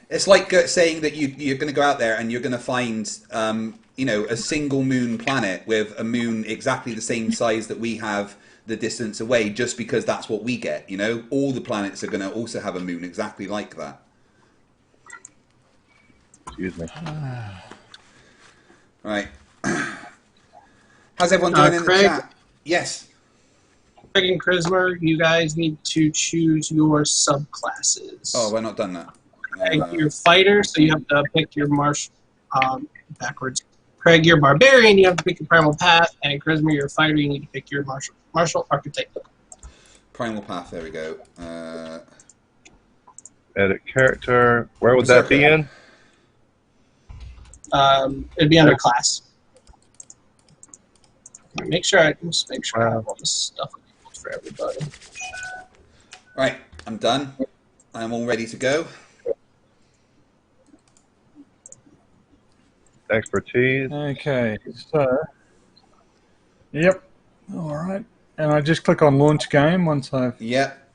It's like saying that you're going to go out there and you're going to find, a single moon planet with a moon exactly the same size that we have the distance away, just because that's what we get. All the planets are going to also have a moon exactly like that. Excuse me. Right. How's everyone doing in the chat? Yes. Craig and Charisma, you guys need to choose your subclasses. Oh, we're not done that. Craig, you're fighter, so you have to pick your backwards. Craig, you're barbarian, you have to pick your primal path, and Charisma, you're fighter, you need to pick your martial archetype. Primal path. There we go. Edit character. Where would that be in? It'd be under class. Make sure I have all this stuff for everybody. Right, I'm done. I'm all ready to go. Expertise. Okay, so yep, all right, and I just click on launch game once I've. Yep.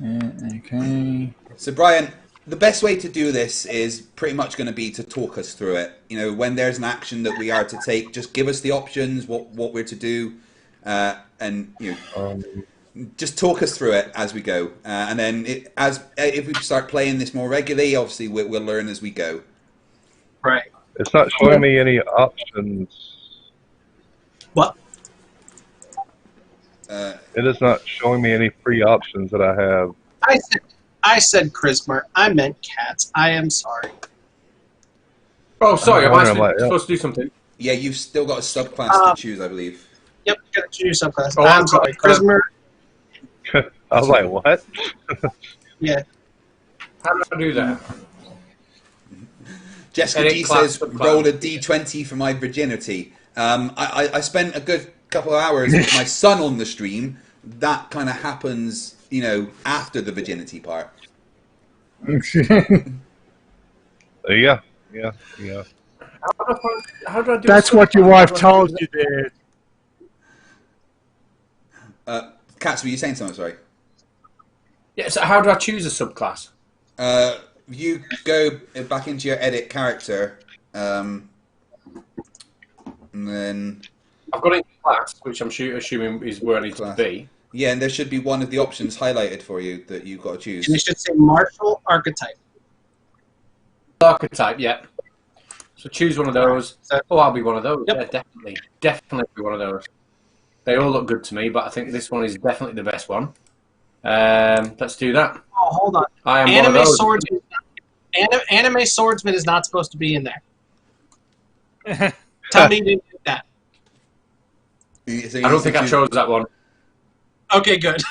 Okay. So Brian, the best way to do this is pretty much going to be to talk us through it. When there's an action that we are to take, just give us the options, what we're to do, and just talk us through it as we go. And then if we start playing this more regularly, obviously we'll learn as we go. Right. It's not showing me any options. What? It is not showing me any free options that I have. I said Charisma. I meant Catz. I am sorry. Oh, sorry. Am I like, supposed to do something? Yeah, you've still got a subclass to choose, I believe. Yep, gotta choose subclass. Oh, I'm sorry, Chrismer. I was like, what? Yeah. How do I do that? Jessica Edit D class says, subclass. roll a d20 for my virginity. I spent a good couple of hours with my son on the stream. That kind of happens, you know, after the virginity part. Yeah. How do I do That's a what your subclass? wife How do I told do you there. Catz, were you saying something? Sorry. Yeah, so how do I choose a subclass? You go back into your edit character, and then I've got it in class, which I'm assuming is where I need Class. to be. yeah, and there should be one of the options highlighted for you that you've got to choose. And it should say martial archetype. Archetype, yeah. So choose one of those. So- Oh, I'll be one of those. Yep. Yeah, definitely. Definitely be one of those. They all look good to me, but I think this one is definitely the best one. Let's do that. Oh, hold on. I am one Anime of those. swordsman. Anime swordsman is not supposed to be in there. Tell me you didn't do that. So I don't think I chose that one. Okay, good.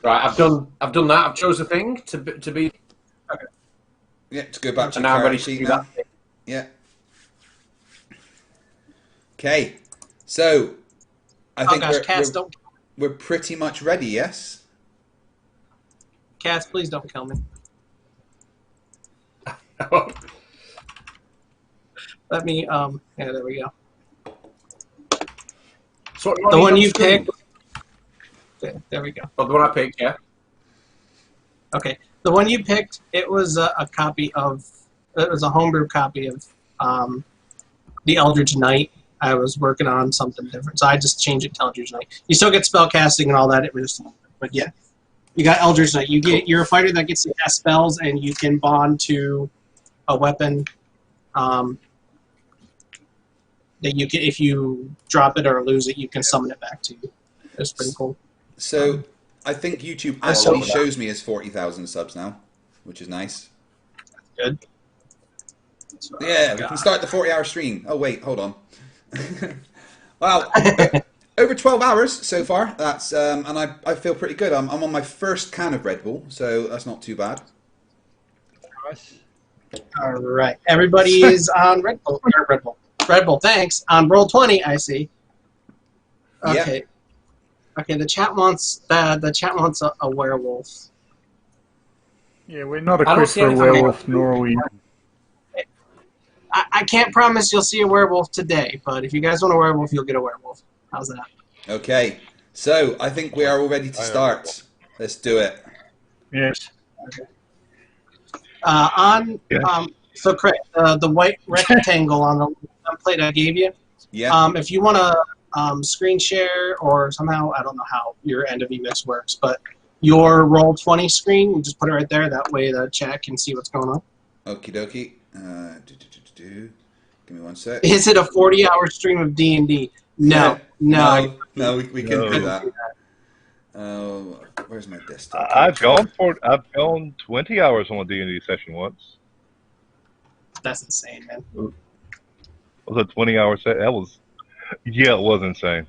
Right, I've done that. I've chose a thing to be. Yeah, to go back to And your now I'm ready character to sheet do now. that thing. Yeah. Okay, so I Oh think gosh, Catz, we're pretty much ready. Yes. Catz, please don't kill me. Let me. Yeah, there we go. So what do I The need one on you screen? picked. There we go. Oh, the one I picked, yeah. Okay, the one you picked. It was a copy of. It was a homebrew copy of the Eldritch Knight. I was working on something different, so I just changed it to Eldritch Knight. You still get spellcasting and all that. It was, but yeah, you got Eldritch Knight. You're a fighter that gets to cast spells, and you can bond to a weapon. That you can, if you drop it or lose it, you can summon it back to you. It's pretty cool. So I think YouTube I saw actually that. shows me as 40,000 subs now, which is nice. Good. So, Yeah, we can start the 40-hour stream. Oh wait, hold on. Wow, over 12 hours so far. That's and I feel pretty good. I'm on my first can of Red Bull, so that's not too bad. All right, everybody is on Red Bull. Red Bull, thanks. On Roll20, I see. Okay. Yep. Okay, the chat wants a werewolf. Yeah, we're not I don't equipped see for a anything. werewolf, nor are we. I can't promise you'll see a werewolf today, but if you guys want a werewolf, you'll get a werewolf. How's that? Okay, so I think we are all ready to start. Let's do it. Yes. So Craig, the white rectangle on the template I gave you. Yeah. If you want to screen share or somehow, I don't know how your end of Emix works, but your Roll20 screen, you just put it right there. That way the chat can see what's going on. Okie dokie. Give me one sec. Is it a 40-hour stream of D&D? No. No, we couldn't do that. Where's my desktop? I've gone 20 hours on a D&D session once. That's insane, man. It was a 20-hour set. It was insane.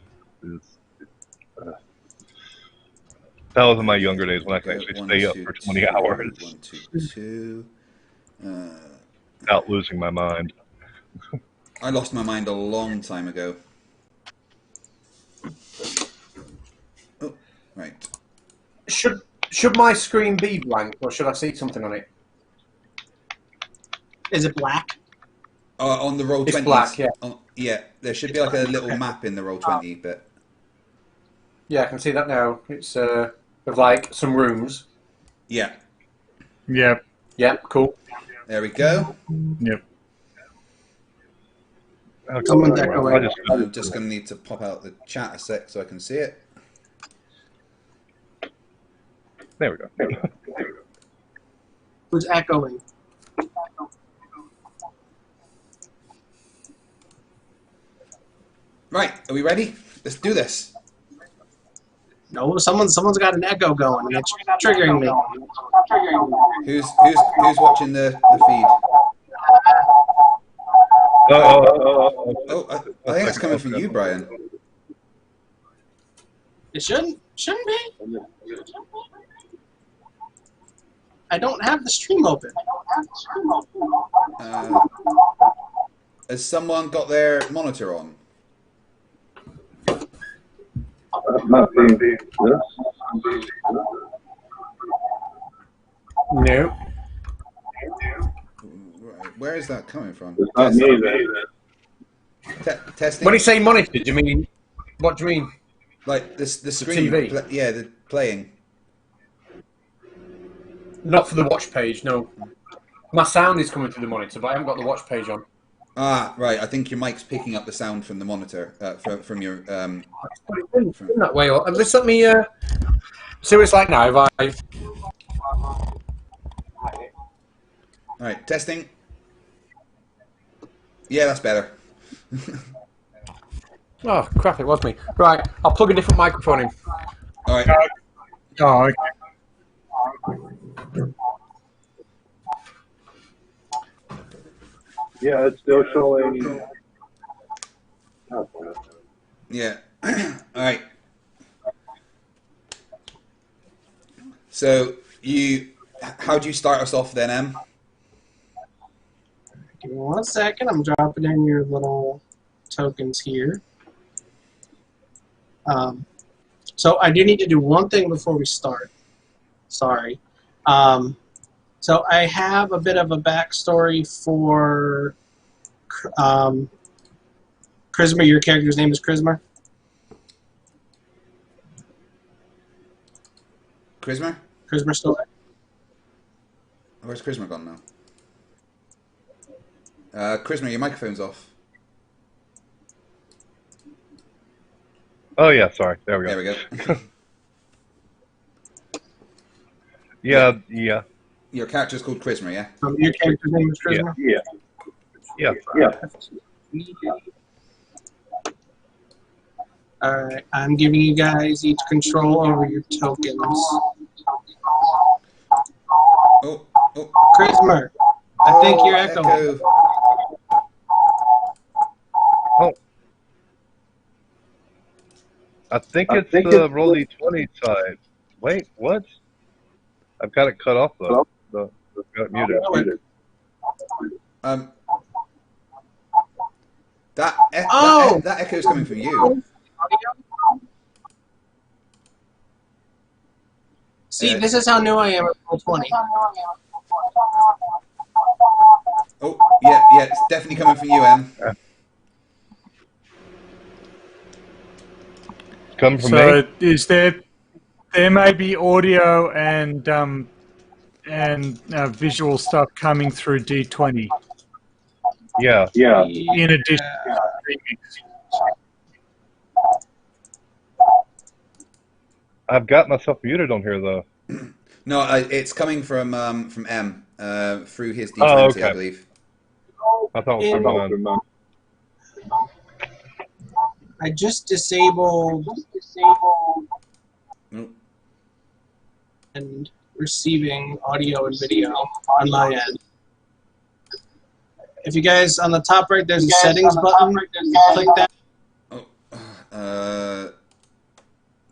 That was in my younger days when I could actually stay up for 20 hours 1, 2, 2. without losing my mind. I lost my mind a long time ago. Oh, right. Should my screen be blank, or should I see something on it? Is it black? On the Roll20. It's black, yeah. Yeah, there should be like a little map in the Roll20 bit. Yeah, I can see that now. It's with like some rooms. Yeah, Yep. Yeah, cool. there we go. Yep. Someone deck away. I'm just going to need to pop out the chat a sec so I can see it. There we go. Who's echoing? Right, are we ready? Let's do this. No, someone's got an echo going. And it's triggering me. Who's watching the feed? Oh, I think that's coming from you, Brian. It shouldn't be. I don't have the stream open. Has someone got their monitor on? Might be this. No. Where is that coming from? It's not me, Testing. When you say monitor, do you mean what do you mean? Like the screen? TV? Yeah, the playing. Not for the watch page, no. My sound is coming through the monitor, but I haven't got the watch page on. Ah, right. I think your mic's picking up the sound from the monitor, from your. In that way, or let's let me see what it's like now. If I All right, testing. Yeah, that's better. oh crap, it was me. Right, I'll plug a different microphone in. All right. Oh, okay. Yeah, it's still showing. Yeah. All right. So how do you start us off then, Em? Give me 1 second. I'm dropping in your little tokens here. So I do need to do one thing before we start. Sorry. So I have a bit of a backstory for Chrismer. Your character's name is Chrismer? Chrismer? Chrismer still there? Where's Chrismer gone now? Chrismer, your microphone's off. Oh yeah, sorry. There we go. There we go. Yeah. Your character's called Chrismer, yeah? Your character's name is Chrismer? Yeah. Alright, I'm giving you guys each control over your tokens. Oh. Chrismer, I think you're echoing. Oh. I think it's the roll d20 side. Wait, what? I've got it cut off though. I've got it muted. That echo's coming from you. See, this is how new I am at roll 20. Oh, yeah, it's definitely coming from you, Em. Come from So me. is there may be audio and visual stuff coming through D20 Yeah. in addition to remix. I've got myself muted on here though. No, it's coming from M through his D20, Oh, okay. I believe. I thought it was from mine. I just disabled Oh. and receiving audio and video on my end. If you guys, on the top right, there's a settings button. Click that.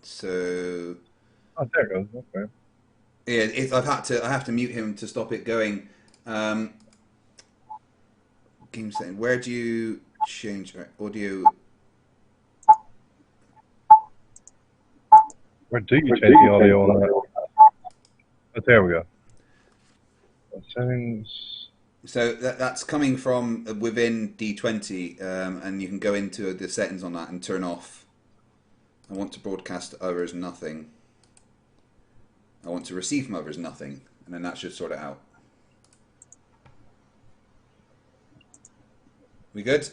So Oh, there it goes. Okay. yeah, I have to mute him to stop it going. Game setting. Where do you change audio? Where do you change the audio on that? But there we go. Settings. So that's coming from within D20, and you can go into the settings on that and turn off. I want to broadcast to others nothing. I want to receive from others nothing, and then that should sort it out. We good?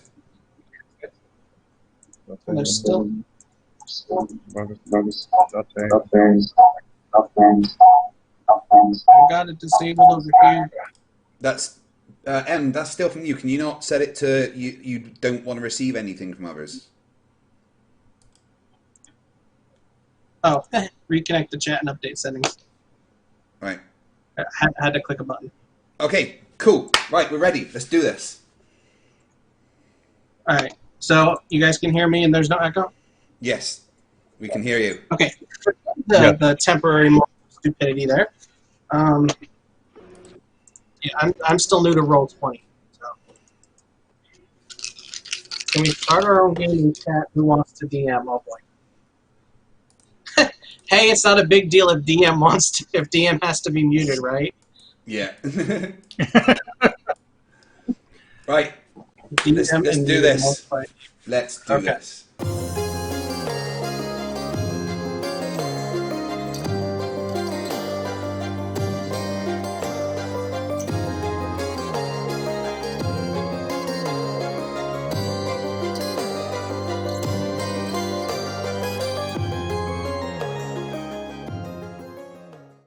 And there's still. I've got it disabled over here. That's M. That's still from you. Can you not set it to you don't want to receive anything from others? Oh, reconnect the chat and update settings. Right. I had to click a button. Okay. Cool. Right. We're ready. Let's do this. All right. So you guys can hear me and there's no echo? Yes, we can hear you. Okay. Yeah. The temporary stupidity there. Yeah, I'm still new to Roll20. So. Can we start our own game in chat? Who wants to DM? Oh boy. Hey, it's not a big deal if DM has to be muted, right? Yeah. Right. DM Let's and do muted this. most likely. Let's do Okay. this.